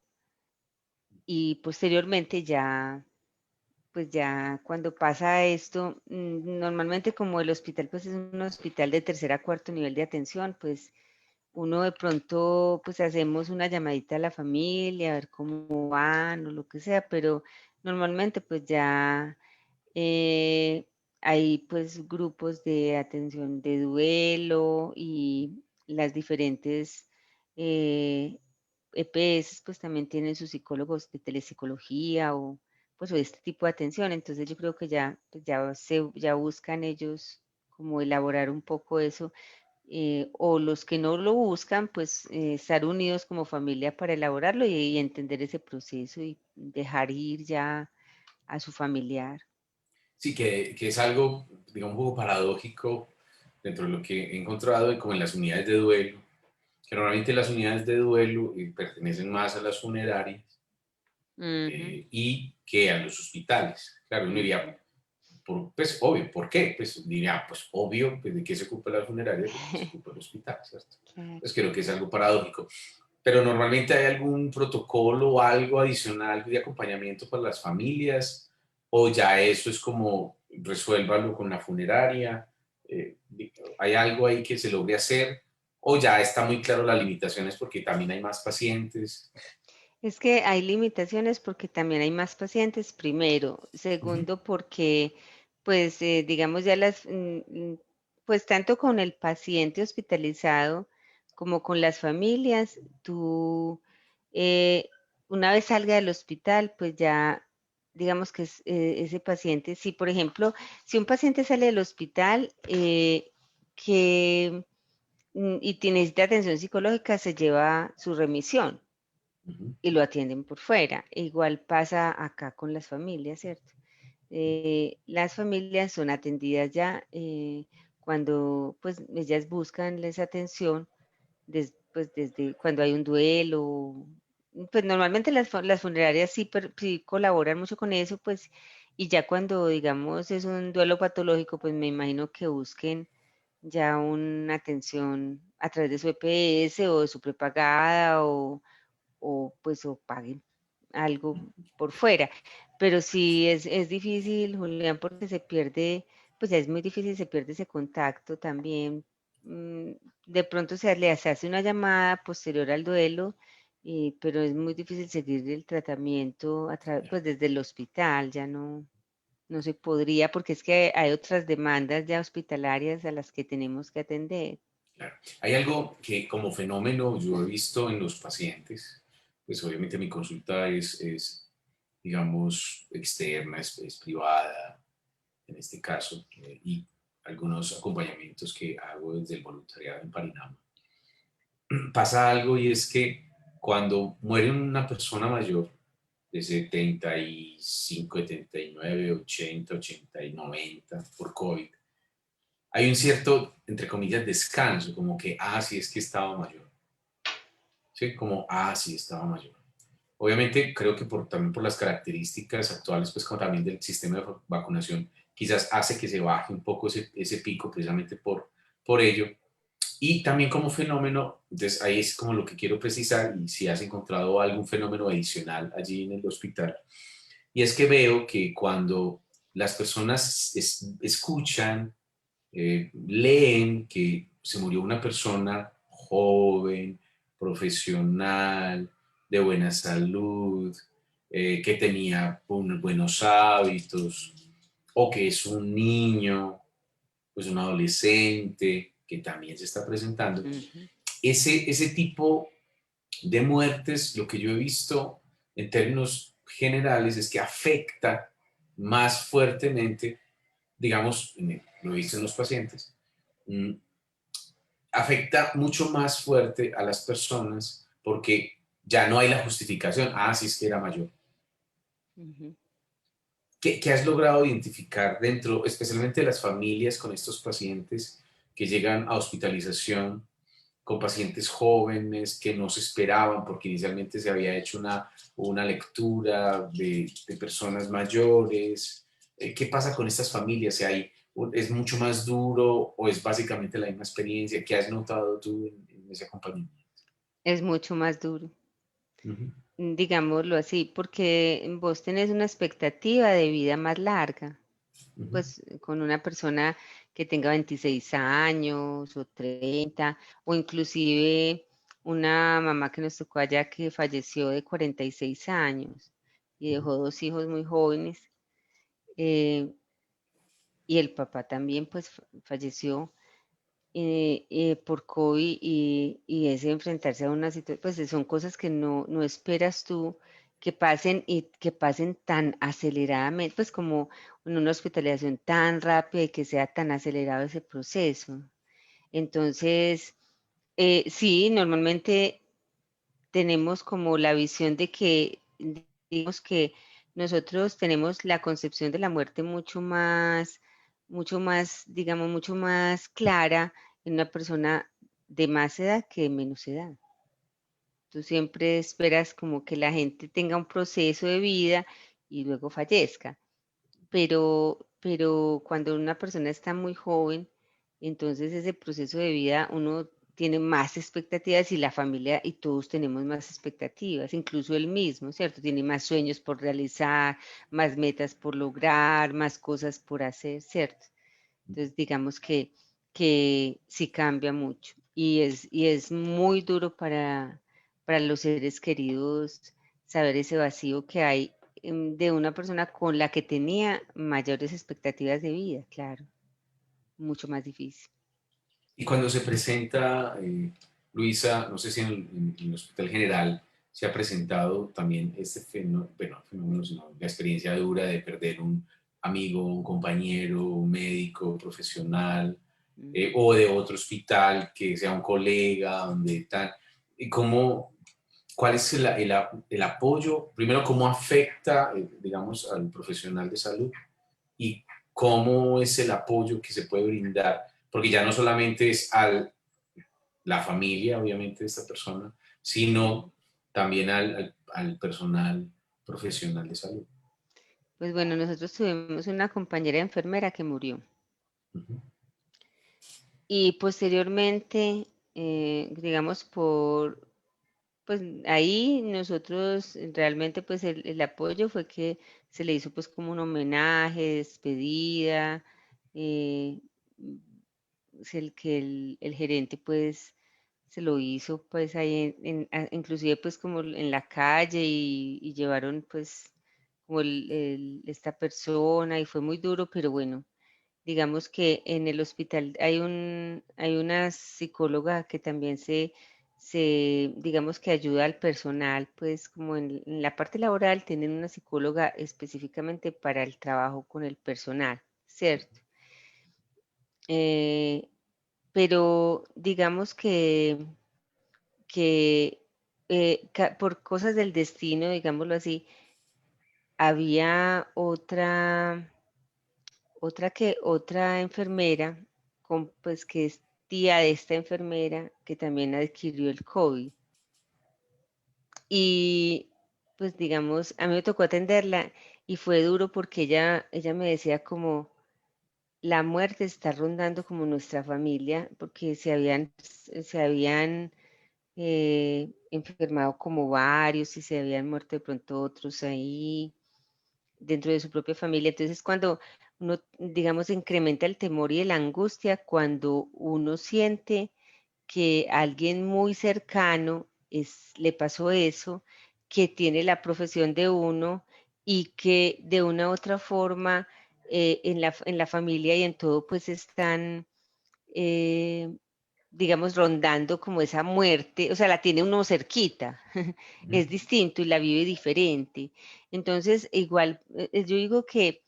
y posteriormente ya, pues ya cuando pasa esto, normalmente como el hospital pues es un hospital de tercer a cuarto nivel de atención, pues uno de pronto pues hacemos una llamadita a la familia a ver cómo van o lo que sea, pero normalmente pues ya eh, hay pues grupos de atención de duelo y las diferentes eh, EPS pues también tienen sus psicólogos de telepsicología o pues o este tipo de atención. Entonces yo creo que ya, pues, ya buscan ellos como elaborar un poco eso, o los que no lo buscan, pues estar unidos como familia para elaborarlo y entender ese proceso y dejar ir ya a su familiar. Sí, que es algo, digamos, un poco paradójico dentro de lo que he encontrado como en las unidades de duelo, que normalmente las unidades de duelo pertenecen más a las funerarias Ujú, y que a los hospitales. Claro, uno ujú, diría, pues obvio, ¿por qué? Pues diría, pues obvio, pues, ¿de qué se ocupa la funeraria? De lo que se ocupa el hospital, ¿cierto? claro. Pues creo que es algo paradójico. Pero normalmente hay algún protocolo o algo adicional de acompañamiento para las familias, o ya eso es como resuélvalo con la funeraria, ¿Hay algo ahí que se logre hacer? ¿O ya está muy claro las limitaciones porque también hay más pacientes? Es que hay limitaciones porque también hay más pacientes, primero. Ujú, Segundo, porque, pues, digamos, ya pues tanto con el paciente hospitalizado como con las familias, tú, eh, una vez salga del hospital, pues ya, digamos que ese paciente, si por ejemplo, si un paciente sale del hospital que, y necesita atención psicológica, se lleva su remisión ujú, y lo atienden por fuera. Igual pasa acá con las familias, ¿cierto? Las familias son atendidas ya cuando pues ellas buscan esa atención pues, desde cuando hay un duelo. Pues normalmente las funerarias sí, sí colaboran mucho con eso, pues, y ya cuando digamos es un duelo patológico, pues me imagino que busquen ya una atención a través de su EPS o de su prepagada o pues o paguen algo por fuera. Pero sí es difícil, Julián, porque se pierde, pues ya es muy difícil, se pierde ese contacto también. Mm, De pronto se hace una llamada posterior al duelo, pero es muy difícil seguir el tratamiento ya, pues desde el hospital, ya no se podría, porque es que hay otras demandas ya hospitalarias a las que tenemos que atender. claro. Hay algo que como fenómeno yo he visto en los pacientes, pues obviamente mi consulta es digamos, externa, es privada, en este caso, y algunos acompañamientos que hago desde el voluntariado en Parinama. Pasa algo y es que cuando muere una persona mayor de 75, 79, 80, 80 y 90 por COVID, hay un cierto, entre comillas, descanso, como que, sí, es que estaba mayor. ¿Sí? Como, sí, estaba mayor. Obviamente, creo que también por las características actuales, pues como también del sistema de vacunación, quizás hace que se baje un poco ese pico precisamente por ello. Y también como fenómeno, entonces ahí es como lo que quiero precisar y si has encontrado algún fenómeno adicional allí en el hospital. Y es que veo que cuando las personas escuchan, leen que se murió una persona joven, profesional, de buena salud, que tenía unos buenos hábitos, o que es un niño, pues un adolescente que también se está presentando. Ujú, Ese tipo de muertes, lo que yo he visto en términos generales es que afecta más fuertemente, digamos, lo he visto en los pacientes, mm, afecta mucho más fuerte a las personas porque ya no hay la justificación, sí es que era mayor. ujú. ¿Qué has logrado identificar dentro, especialmente de las familias con estos pacientes que llegan a hospitalización, con pacientes jóvenes que no se esperaban porque inicialmente se había hecho una lectura de personas mayores? ¿Qué pasa con estas familias? Si ¿Es mucho más duro o es básicamente la misma experiencia? ¿Qué has notado tú en ese acompañamiento? Es mucho más duro. Ujú, Digámoslo así, porque vos tenés una expectativa de vida más larga, ujú, pues con una persona que tenga 26 años o 30, o inclusive una mamá que nos tocó allá que falleció de 46 años y ujú, dejó dos hijos muy jóvenes, eh, y el papá también pues falleció por COVID y ese enfrentarse a una situación, pues son cosas que no esperas tú que pasen y que pasen tan aceleradamente, pues como en una hospitalización tan rápida y que sea tan acelerado ese proceso. Entonces, sí, normalmente tenemos como la visión de que, digamos que nosotros tenemos la concepción de la muerte mucho más, digamos, mucho más clara en una persona de más edad que de menos edad. Tú siempre esperas como que la gente tenga un proceso de vida y luego fallezca, pero cuando una persona está muy joven, entonces ese proceso de vida uno tiene más expectativas y la familia y todos tenemos más expectativas, incluso él mismo, ¿cierto? Tiene más sueños por realizar, más metas por lograr, más cosas por hacer, ¿cierto? Entonces digamos que que sí cambia mucho y es muy duro para los seres queridos saber ese vacío que hay de una persona con la que tenía mayores expectativas de vida, claro, mucho más difícil. Y cuando se presenta, Luisa, no sé si en el Hospital General se ha presentado también este fenómeno, bueno, fenómeno, sino la experiencia dura de perder un amigo, un compañero, un médico, profesional, Mm. o de otro hospital que sea un colega, donde tal. ¿Y cómo, cuál es el apoyo? Primero, ¿cómo afecta, digamos, al profesional de salud? Y cómo es el apoyo que se puede brindar, porque ya no solamente es a la familia, obviamente, de esta persona, sino también al personal profesional de salud. Pues bueno, nosotros tuvimos una compañera enfermera que murió Ujú. y posteriormente, digamos, pues ahí nosotros realmente pues el apoyo fue que se le hizo pues como un homenaje, despedida, eh, es el que el gerente pues se lo hizo pues ahí inclusive pues como en la calle y llevaron pues como esta persona y fue muy duro, pero bueno, digamos que en el hospital hay una psicóloga que también digamos que ayuda al personal, pues como en la parte laboral tienen una psicóloga específicamente para el trabajo con el personal, ¿cierto? Eh, pero digamos que por cosas del destino, digámoslo así, había otra enfermera, pues que es tía de esta enfermera, que también adquirió el COVID. Y pues digamos, a mí me tocó atenderla y fue duro porque ella me decía como, la muerte está rondando como nuestra familia, porque se habían enfermado como varios y se habían muerto de pronto otros ahí dentro de su propia familia. Entonces, cuando uno, digamos, incrementa el temor y la angustia, cuando uno siente que a alguien muy cercano le pasó eso, que tiene la profesión de uno y que de una u otra forma en la familia y en todo, pues están eh, digamos, rondando como esa muerte, o sea, la tiene uno cerquita, es distinto y la vive diferente. Entonces, igual, yo digo que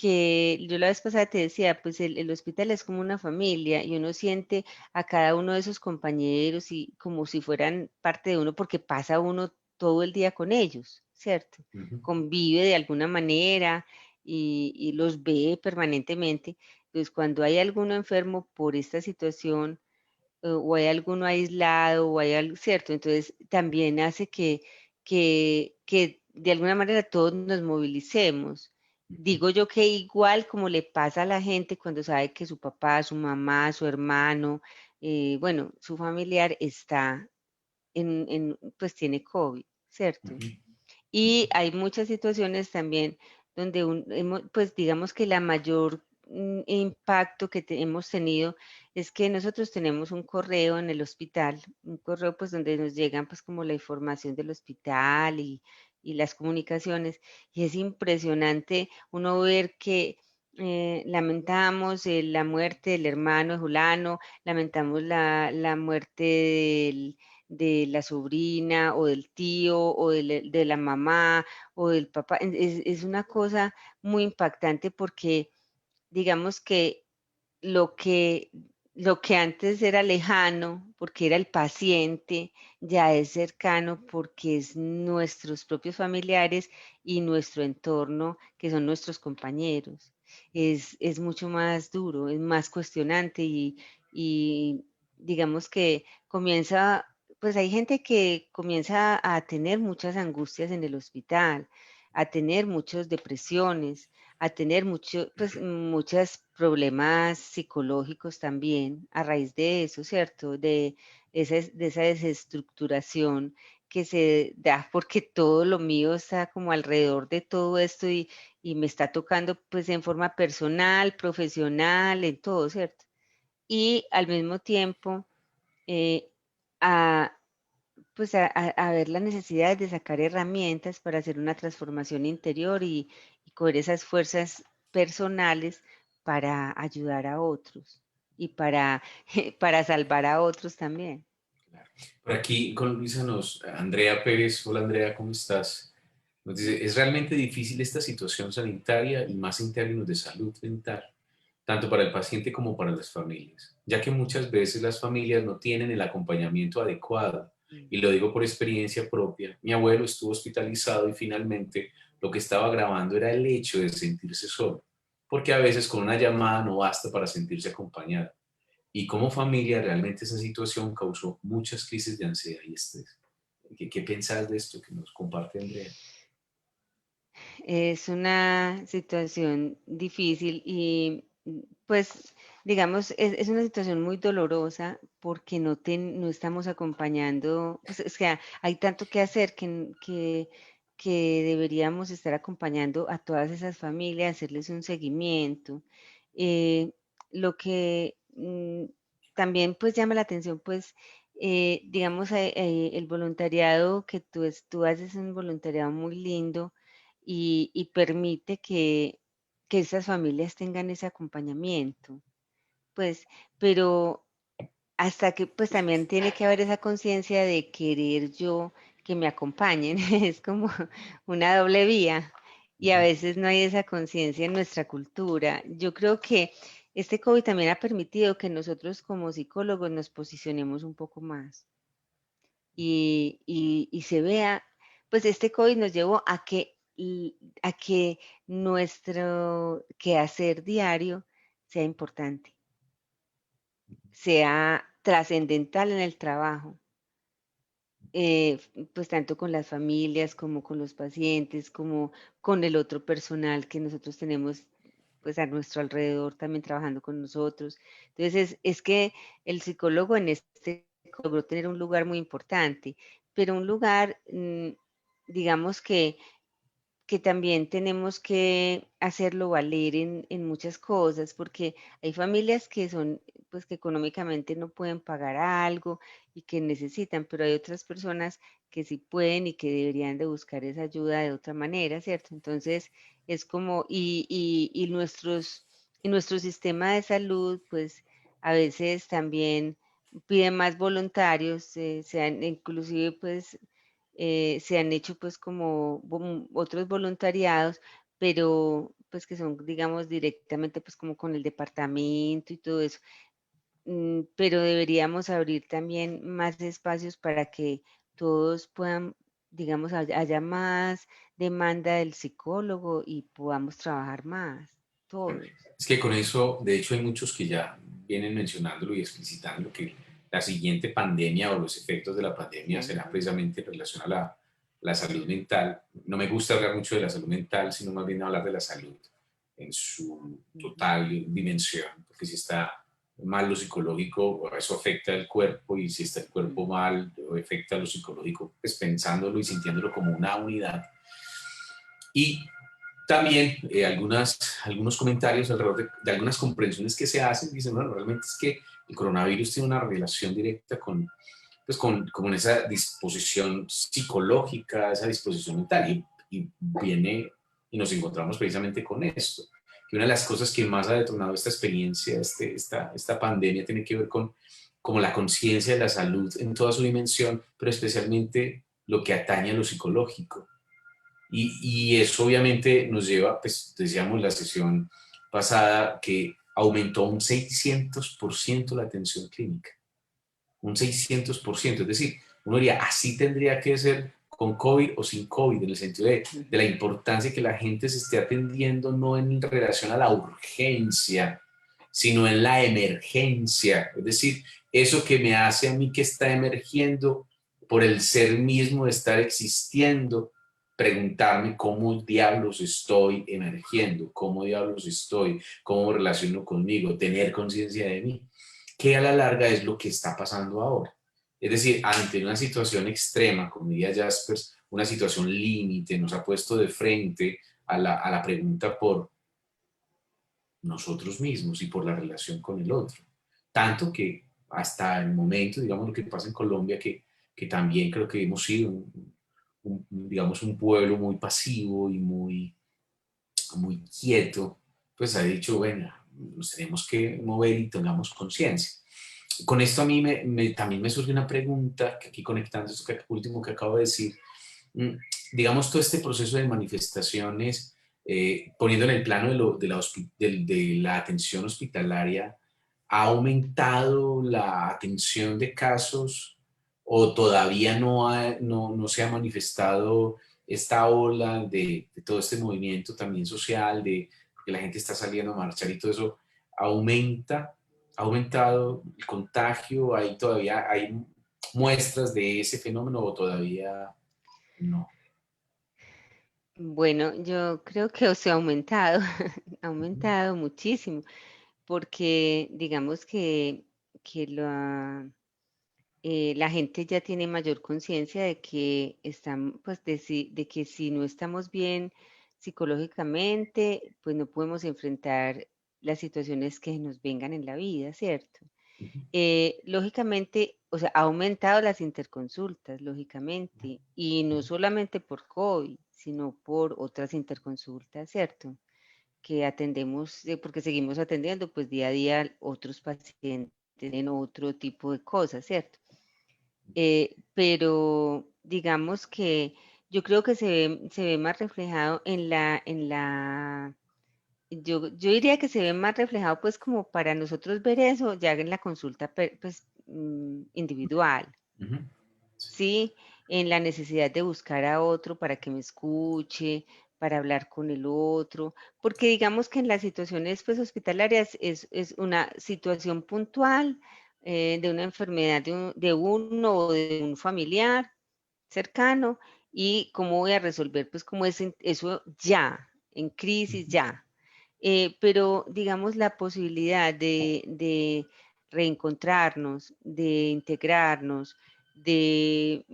yo la vez pasada te decía, pues el hospital es como una familia y uno siente a cada uno de esos compañeros y como si fueran parte de uno porque pasa uno todo el día con ellos, ¿cierto? Ujú. Convive de alguna manera y los ve permanentemente. Entonces, cuando hay alguno enfermo por esta situación, o hay alguno aislado, o hay algo, ¿cierto? Entonces, también hace que de alguna manera todos nos movilicemos. Digo yo que igual como le pasa a la gente cuando sabe que su papá, su mamá, su hermano, bueno, su familiar está pues tiene COVID, ¿cierto? Ujú. Y hay muchas situaciones también donde, pues digamos que la mayor impacto que hemos tenido es que nosotros tenemos un correo en el hospital, un correo pues donde nos llegan pues como la información del hospital y las comunicaciones. Y es impresionante uno ver que lamentamos la muerte del hermano de Julano, lamentamos la muerte de la sobrina o del tío o de la mamá o del papá. Es una cosa muy impactante porque digamos que lo que, lo que antes era lejano, porque era el paciente, ya es cercano porque es nuestros propios familiares y nuestro entorno, que son nuestros compañeros. Es mucho más duro, es más cuestionante y digamos que comienza, pues hay gente que comienza a tener muchas angustias en el hospital, a tener muchas depresiones, a tener pues, muchos problemas psicológicos también a raíz de eso, ¿cierto? De esa desestructuración que se da porque todo lo mío está como alrededor de todo esto y me está tocando pues en forma personal, profesional, en todo, ¿cierto? y al mismo tiempo eh, a, pues a ver la necesidad de sacar herramientas para hacer una transformación interior y coger esas fuerzas personales para ayudar a otros y para, para salvar a otros también. Claro. Por aquí con Luisa Andrea Pérez, hola Andrea, ¿cómo estás? Nos dice, es realmente difícil esta situación sanitaria y más en términos de salud mental, tanto para el paciente como para las familias, ya que muchas veces las familias no tienen el acompañamiento adecuado. Mm. Y lo digo por experiencia propia. Mi abuelo estuvo hospitalizado y finalmente lo que estaba agravando era el hecho de sentirse solo, porque a veces con una llamada no basta para sentirse acompañado. Y como familia, realmente esa situación causó muchas crisis de ansiedad y estrés. ¿Qué pensás de esto que nos comparte Andrea? Es una situación difícil y pues digamos es una situación muy dolorosa porque no estamos acompañando, pues es que hay tanto que hacer que deberíamos estar acompañando a todas esas familias, hacerles un seguimiento. Eh, lo que también pues llama la atención pues digamos el voluntariado que tú haces es un voluntariado muy lindo y permite que esas familias tengan ese acompañamiento. Pues, pero hasta que, pues también tiene que haber esa conciencia de querer yo que me acompañen. Es como una doble vía y a veces no hay esa conciencia en nuestra cultura. Yo creo que este COVID también ha permitido que nosotros como psicólogos nos posicionemos un poco más y se vea, pues este COVID nos llevó a que nuestro quehacer diario sea importante, sea trascendental en el trabajo, pues tanto con las familias como con los pacientes, como con el otro personal que nosotros tenemos pues a nuestro alrededor también trabajando con nosotros. Entonces es que el psicólogo en este logró tener un lugar muy importante, pero un lugar, digamos que también tenemos que hacerlo valer en muchas cosas, porque hay familias que son, pues que económicamente no pueden pagar algo y que necesitan, pero hay otras personas que sí pueden y que deberían de buscar esa ayuda de otra manera, ¿cierto? Entonces, es como, y nuestro sistema de salud, pues a veces también pide más voluntarios, sean inclusive pues se han hecho pues como otros voluntariados, pero pues que son, digamos, directamente pues como con el departamento y todo eso. Pero deberíamos abrir también más espacios para que todos puedan, digamos, haya más demanda del psicólogo y podamos trabajar más, todos. Es que con eso, de hecho, hay muchos que ya vienen mencionándolo y explicitando que la siguiente pandemia o los efectos de la pandemia Sí. serán precisamente en relación a la salud mental. No me gusta hablar mucho de la salud mental, sino más bien hablar de la salud en su Ujú. total dimensión, porque si está mal lo psicológico, eso afecta al cuerpo, y si está el cuerpo Ujú. mal, afecta a lo psicológico, pues pensándolo y sintiéndolo como una unidad. Y también algunos comentarios alrededor de algunas comprensiones que se hacen, dicen, bueno, realmente es que el coronavirus tiene una relación directa pues con esa disposición psicológica, esa disposición mental, y viene y nos encontramos precisamente con esto. Que una de las cosas que más ha detonado esta experiencia, esta pandemia, tiene que ver con como la conciencia de la salud en toda su dimensión, pero especialmente lo que atañe a lo psicológico. Y eso obviamente nos lleva, pues decíamos la sesión pasada, que aumentó un 600% la atención clínica, un 600%. Es decir, uno diría, así tendría que ser con COVID o sin COVID, en el sentido de la Ujú. importancia que la gente se esté atendiendo no en relación a la urgencia, sino en la emergencia. Es decir, eso que me hace a mí que está emergiendo por el ser mismo de estar existiendo, preguntarme cómo diablos estoy emergiendo, cómo diablos estoy, cómo me relaciono conmigo, tener conciencia de mí, que a la larga es lo que está pasando ahora. Es decir, ante una situación extrema, como diría Jaspers, una situación límite, nos ha puesto de frente a la pregunta por nosotros mismos y por la relación con el otro. tanto que hasta el momento, digamos, lo que pasa en Colombia, que también creo que hemos sido, digamos, un pueblo muy pasivo y muy quieto, pues ha dicho, bueno, nos tenemos que mover y tengamos conciencia. Con esto a mí también me surge una pregunta, que aquí conectando esto último que acabo de decir, mm, digamos, todo este proceso de manifestaciones, poniendo en el plano de la atención hospitalaria, ¿ha aumentado la atención de casos o todavía no se ha manifestado esta ola de todo este movimiento también social, de que la gente está saliendo a marchar y todo eso, aumenta, ha aumentado el contagio? ¿Hay todavía hay muestras de ese fenómeno o todavía no? Bueno, yo creo que se ha aumentado, ha Ujú, aumentado muchísimo, porque digamos que la gente ya tiene mayor conciencia de que están, pues de que si no estamos bien psicológicamente, pues no podemos enfrentar las situaciones que nos vengan en la vida, ¿cierto? ujú, Lógicamente, o sea, ha aumentado las interconsultas, lógicamente, y no solamente por COVID, sino por otras interconsultas, ¿cierto? Que atendemos, porque seguimos atendiendo, pues día a día otros pacientes en otro tipo de cosas, ¿cierto? Pero digamos que yo creo que se ve más reflejado yo diría que se ve más reflejado pues como para nosotros ver eso ya en la consulta pues individual, ujú. ¿sí? En la necesidad de buscar a otro para que me escuche, para hablar con el otro, porque digamos que en las situaciones pues hospitalarias es una situación puntual de una enfermedad de uno o de un familiar cercano y cómo voy a resolver pues como eso ya, en crisis ya. Pero digamos la posibilidad de reencontrarnos, de integrarnos, de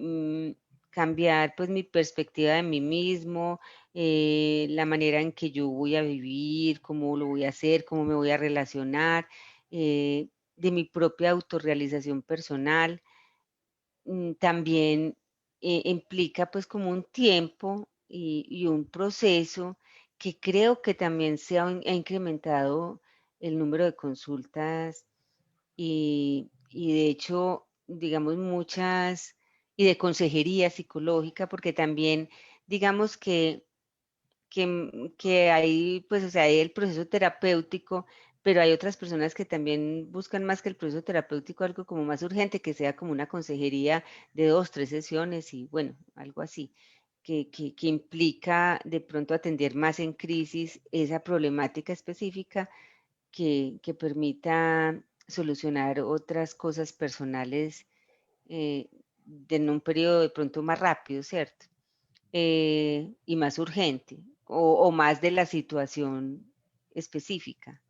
cambiar pues mi perspectiva de mí mismo, la manera en que yo voy a vivir, cómo lo voy a hacer, cómo me voy a relacionar, de mi propia autorrealización personal, también implica pues como un tiempo y un proceso que creo que también ha incrementado el número de consultas y de hecho, digamos, y de consejería psicológica, porque también, digamos que hay, pues, o sea, hay el proceso terapéutico, pero hay otras personas que también buscan más que el proceso terapéutico, algo como más urgente, que sea como una consejería de 2, 3 sesiones y bueno, algo así, que implica de pronto atender más en crisis esa problemática específica que permita solucionar otras cosas personales en un periodo de pronto más rápido, ¿cierto? Y más urgente o más de la situación específica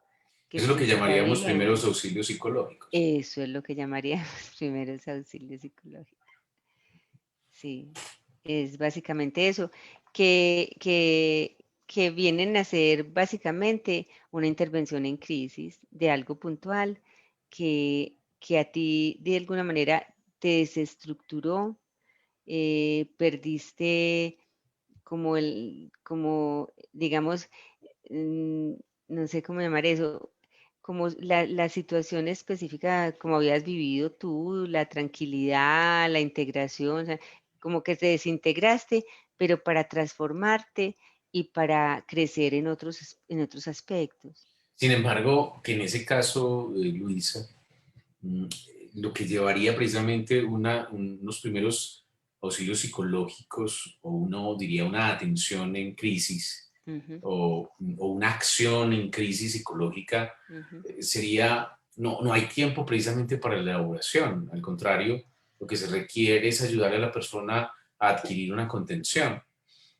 que Eso es lo se que está llamaríamos viviendo. primeros auxilios psicológicos. Eso es lo que llamaríamos primeros auxilios psicológicos. Sí, es básicamente eso, que, que, que vienen a ser básicamente una intervención en crisis de algo puntual que a ti de alguna manera te desestructuró, perdiste como digamos, mm, no sé cómo llamar eso, como la situación específica, como habías vivido tú, la tranquilidad, la integración, o sea, como que te desintegraste, pero para transformarte y para crecer en otros aspectos. Sin embargo, que en ese caso, Luisa, mm, lo que llevaría precisamente unos primeros auxilios psicológicos o uno diría una atención en crisis Ujú, o una acción en crisis psicológica ujú, sería, no hay tiempo precisamente para la elaboración, al contrario, lo que se requiere es ayudar a la persona a adquirir una contención.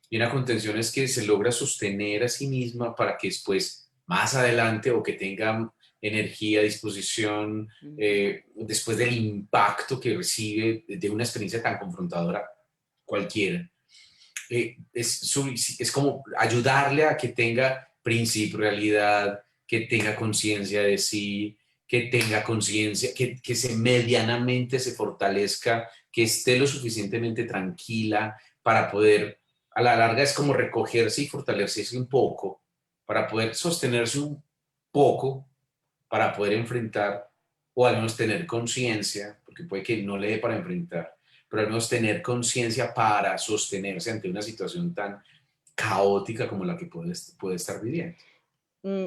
Y una contención es que se logra sostener a sí misma para que después, más adelante, o que tenga energía, disposición, ujú. después del impacto que recibe de una experiencia tan confrontadora cualquiera, es como ayudarle a que tenga principio, realidad, que tenga conciencia de sí, que tenga conciencia, que se medianamente se fortalezca, que esté lo suficientemente tranquila para poder, a la larga es como recogerse y fortalecerse un poco, para poder sostenerse un poco, para poder enfrentar o al menos tener conciencia, porque puede que no le dé para enfrentar, pero al menos tener conciencia para sostenerse ante una situación tan caótica como la que puede estar viviendo.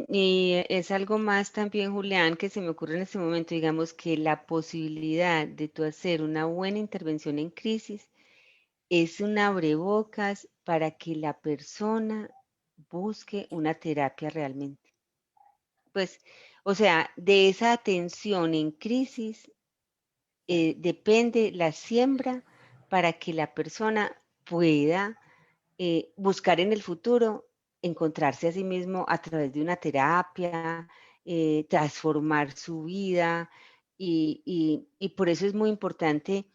Y es algo más también, Julián, que se me ocurre en este momento, digamos que la posibilidad de tú hacer una buena intervención en crisis es un abrebocas para que la persona busque una terapia realmente. Pues, o sea, de esa atención en crisis depende la siembra para que la persona pueda buscar en el futuro encontrarse a sí mismo a través de una terapia, transformar su vida y por eso es muy importante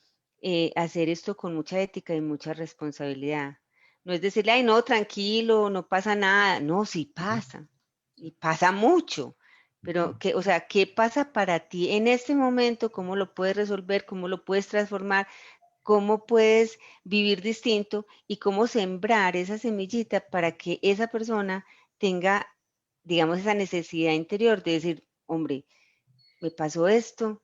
hacer esto con mucha ética y mucha responsabilidad. No es decirle, ay, no, tranquilo, no pasa nada. No, sí pasa, y pasa mucho. Pero, o sea, ¿qué pasa para ti en este momento? ¿Cómo lo puedes resolver? ¿Cómo lo puedes transformar? ¿Cómo puedes vivir distinto y cómo sembrar esa semillita para que esa persona tenga, digamos, esa necesidad interior de decir, hombre, me pasó esto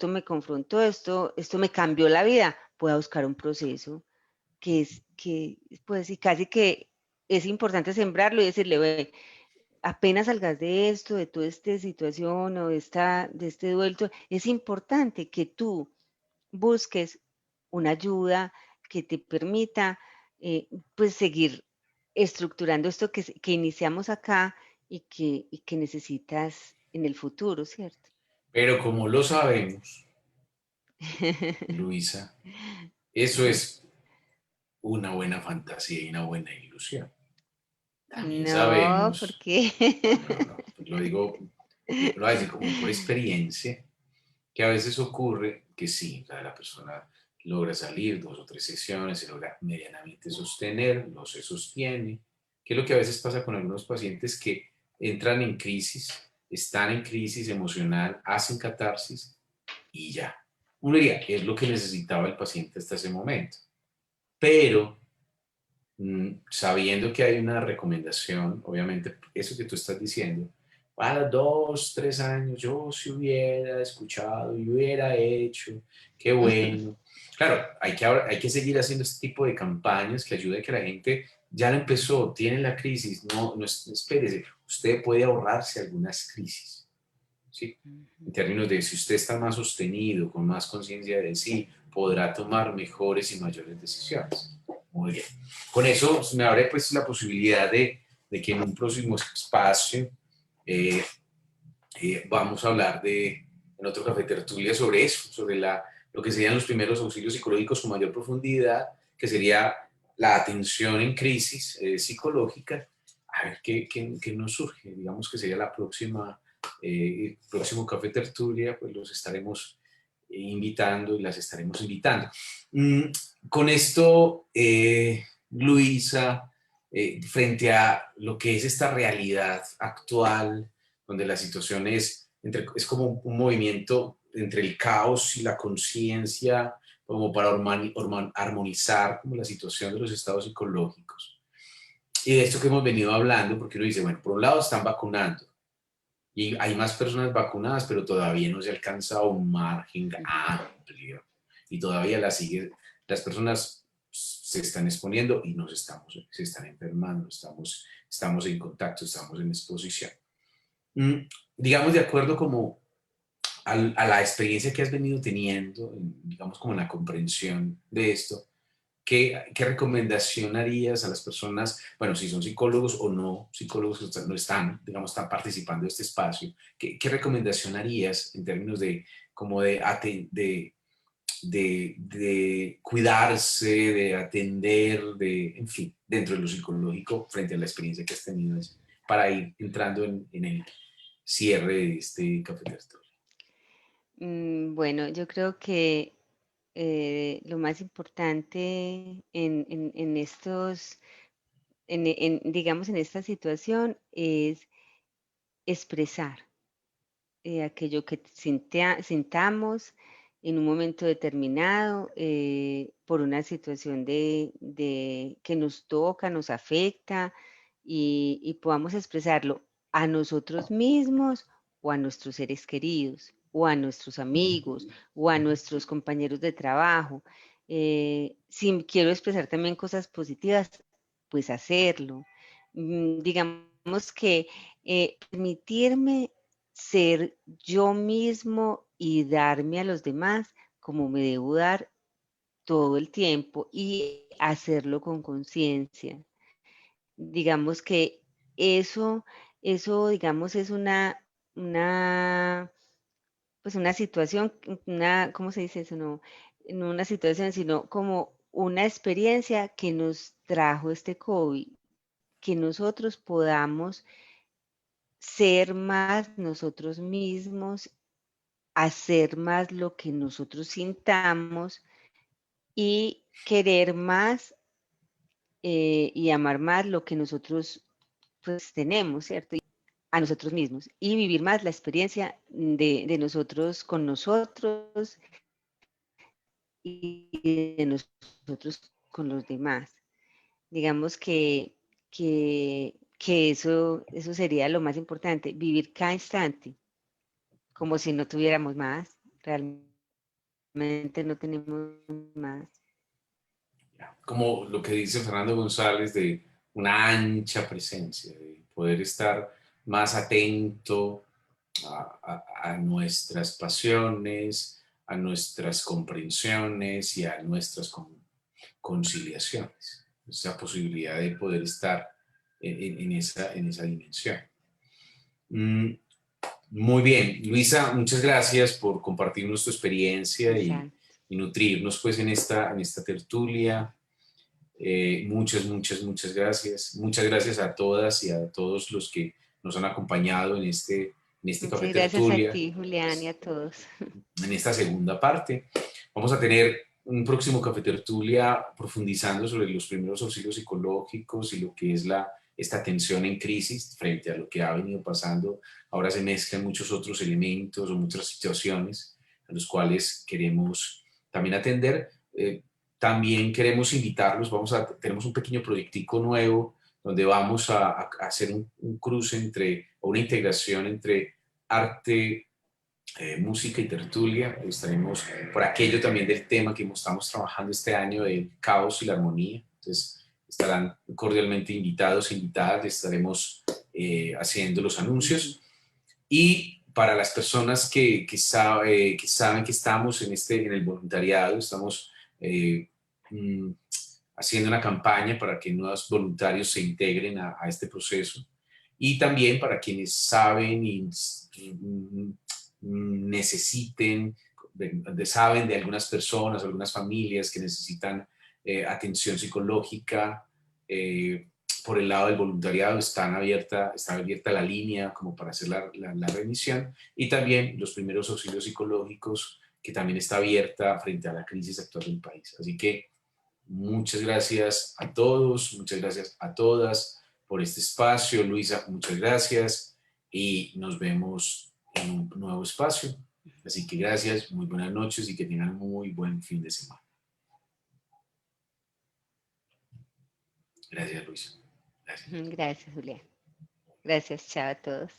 me confrontó, esto me cambió la vida, voy a buscar un proceso que pues, y casi que es importante sembrarlo y decirle, ve, apenas salgas de esto, de toda esta situación o de este duelo, es importante que tú busques una ayuda que te permita pues seguir estructurando esto que iniciamos acá y que necesitas en el futuro, ¿cierto? Pero como lo sabemos, Luisa, eso es una buena fantasía y una buena ilusión. También No, sabemos, porque no, pues lo digo, lo voy a decir como por experiencia, que a veces ocurre que sí, la persona logra salir 2 o 3 sesiones, se logra medianamente sostener, no se sostiene, que es lo que a veces pasa con algunos pacientes que entran en crisis, están en crisis emocional, hacen catarsis y ya. Uno diría, es lo que necesitaba el paciente hasta ese momento. Pero sabiendo que hay una recomendación, obviamente, eso que tú estás diciendo, a los 2, 3 años, yo si hubiera escuchado y hubiera hecho, qué bueno. Claro, hay que seguir haciendo este tipo de campañas que ayude a que la gente ya la empezó, tiene la crisis, no espérese, usted puede ahorrarse algunas crisis, ¿sí? En términos de si usted está más sostenido, con más conciencia de sí, podrá tomar mejores y mayores decisiones. Muy bien. Con eso me abre pues la posibilidad de que en un próximo espacio eh, vamos a hablar en otro café tertulia sobre eso, sobre lo que serían los primeros auxilios psicológicos con mayor profundidad, que sería la atención en crisis psicológica. A ver qué nos surge. Digamos que sería la próxima, el próximo café tertulia, pues los estaremos invitando y las estaremos invitando. Mm, con esto, Luisa, frente a lo que es esta realidad actual, donde la situación es como un movimiento entre el caos y la conciencia, como para armonizar como la situación de los estados psicológicos. Y de esto que hemos venido hablando, porque uno dice, bueno, por un lado están vacunando, y hay más personas vacunadas, pero todavía no se alcanza un margen amplio. Y todavía las personas se están exponiendo y se están enfermando, estamos en contacto, estamos en exposición. Mm, digamos, de acuerdo como a la experiencia que has venido teniendo, digamos, como en la comprensión de esto, ¿qué recomendación harías a las personas, bueno, si son psicólogos o no psicólogos que no están, digamos, están participando de este espacio? ¿Qué recomendación harías en términos de, como de cuidarse, de atender, en fin, dentro de lo psicológico frente a la experiencia que has tenido para ir entrando en el cierre de este café tertulia? Bueno, yo creo que lo más importante en estos, digamos, en esta situación es expresar. aquello que sintamos en un momento determinado, por una situación que nos toca, nos afecta, y podamos expresarlo a nosotros mismos o a nuestros seres queridos, o a nuestros amigos, o a nuestros compañeros de trabajo. Si quiero expresar también cosas positivas, pues hacerlo. Digamos que permitirme ser yo mismo y darme a los demás como me debo dar todo el tiempo y hacerlo con conciencia. Digamos que eso, eso, digamos, es una, pues una situación, ¿cómo se dice eso? No una situación, sino como una experiencia que nos trajo este COVID, que nosotros podamos ser más nosotros mismos, hacer más lo que nosotros sintamos y querer más, y amar más lo que nosotros pues tenemos, ¿cierto? A nosotros mismos y vivir más la experiencia de nosotros con nosotros y de nosotros con los demás. Digamos que eso sería lo más importante, vivir cada instante como si no tuviéramos más. Realmente no tenemos más. Como lo que dice Fernando González de una ancha presencia, de poder estar más atento a nuestras pasiones, a nuestras comprensiones y a nuestras conciliaciones. Esa posibilidad de poder estar en esa dimensión. Mm, Muy bien, Luisa, muchas gracias por compartirnos tu experiencia Exacto. y nutrirnos pues en esta tertulia. Muchas gracias. Muchas gracias a todas y a todos los que nos han acompañado en este café Muchas gracias a tertulia, ti, Julián, y a todos. en esta segunda parte. Vamos a tener un próximo café tertulia profundizando sobre los primeros auxilios psicológicos y lo que es esta atención en crisis frente a lo que ha venido pasando. Ahora se mezclan muchos otros elementos o muchas situaciones a los cuales queremos también atender. También queremos invitarlos, tenemos un pequeño proyectico nuevo donde vamos a hacer un cruce o una integración entre arte, música y tertulia. Estaremos por aquello también del tema que estamos trabajando este año del caos y la armonía. Entonces, estarán cordialmente invitados e invitadas, les estaremos haciendo los Ujú. anuncios. Y para las personas que saben que estamos en el voluntariado, estamos eh, mm, haciendo una campaña para que nuevos voluntarios se integren a este proceso. Y también para quienes saben y necesiten, saben de algunas personas, algunas familias que necesitan atención psicológica. Por el lado del voluntariado está abierta la línea como para hacer la remisión, y también los primeros auxilios psicológicos, que también está abierta frente a la crisis actual del país. Así que muchas gracias a todos, muchas gracias a todas por este espacio. Luisa, muchas gracias y nos vemos en un nuevo espacio. Así que gracias, muy buenas noches y que tengan muy buen fin de semana. Gracias, Luisa. Gracias. Gracias, Julián. Gracias, chao a todos.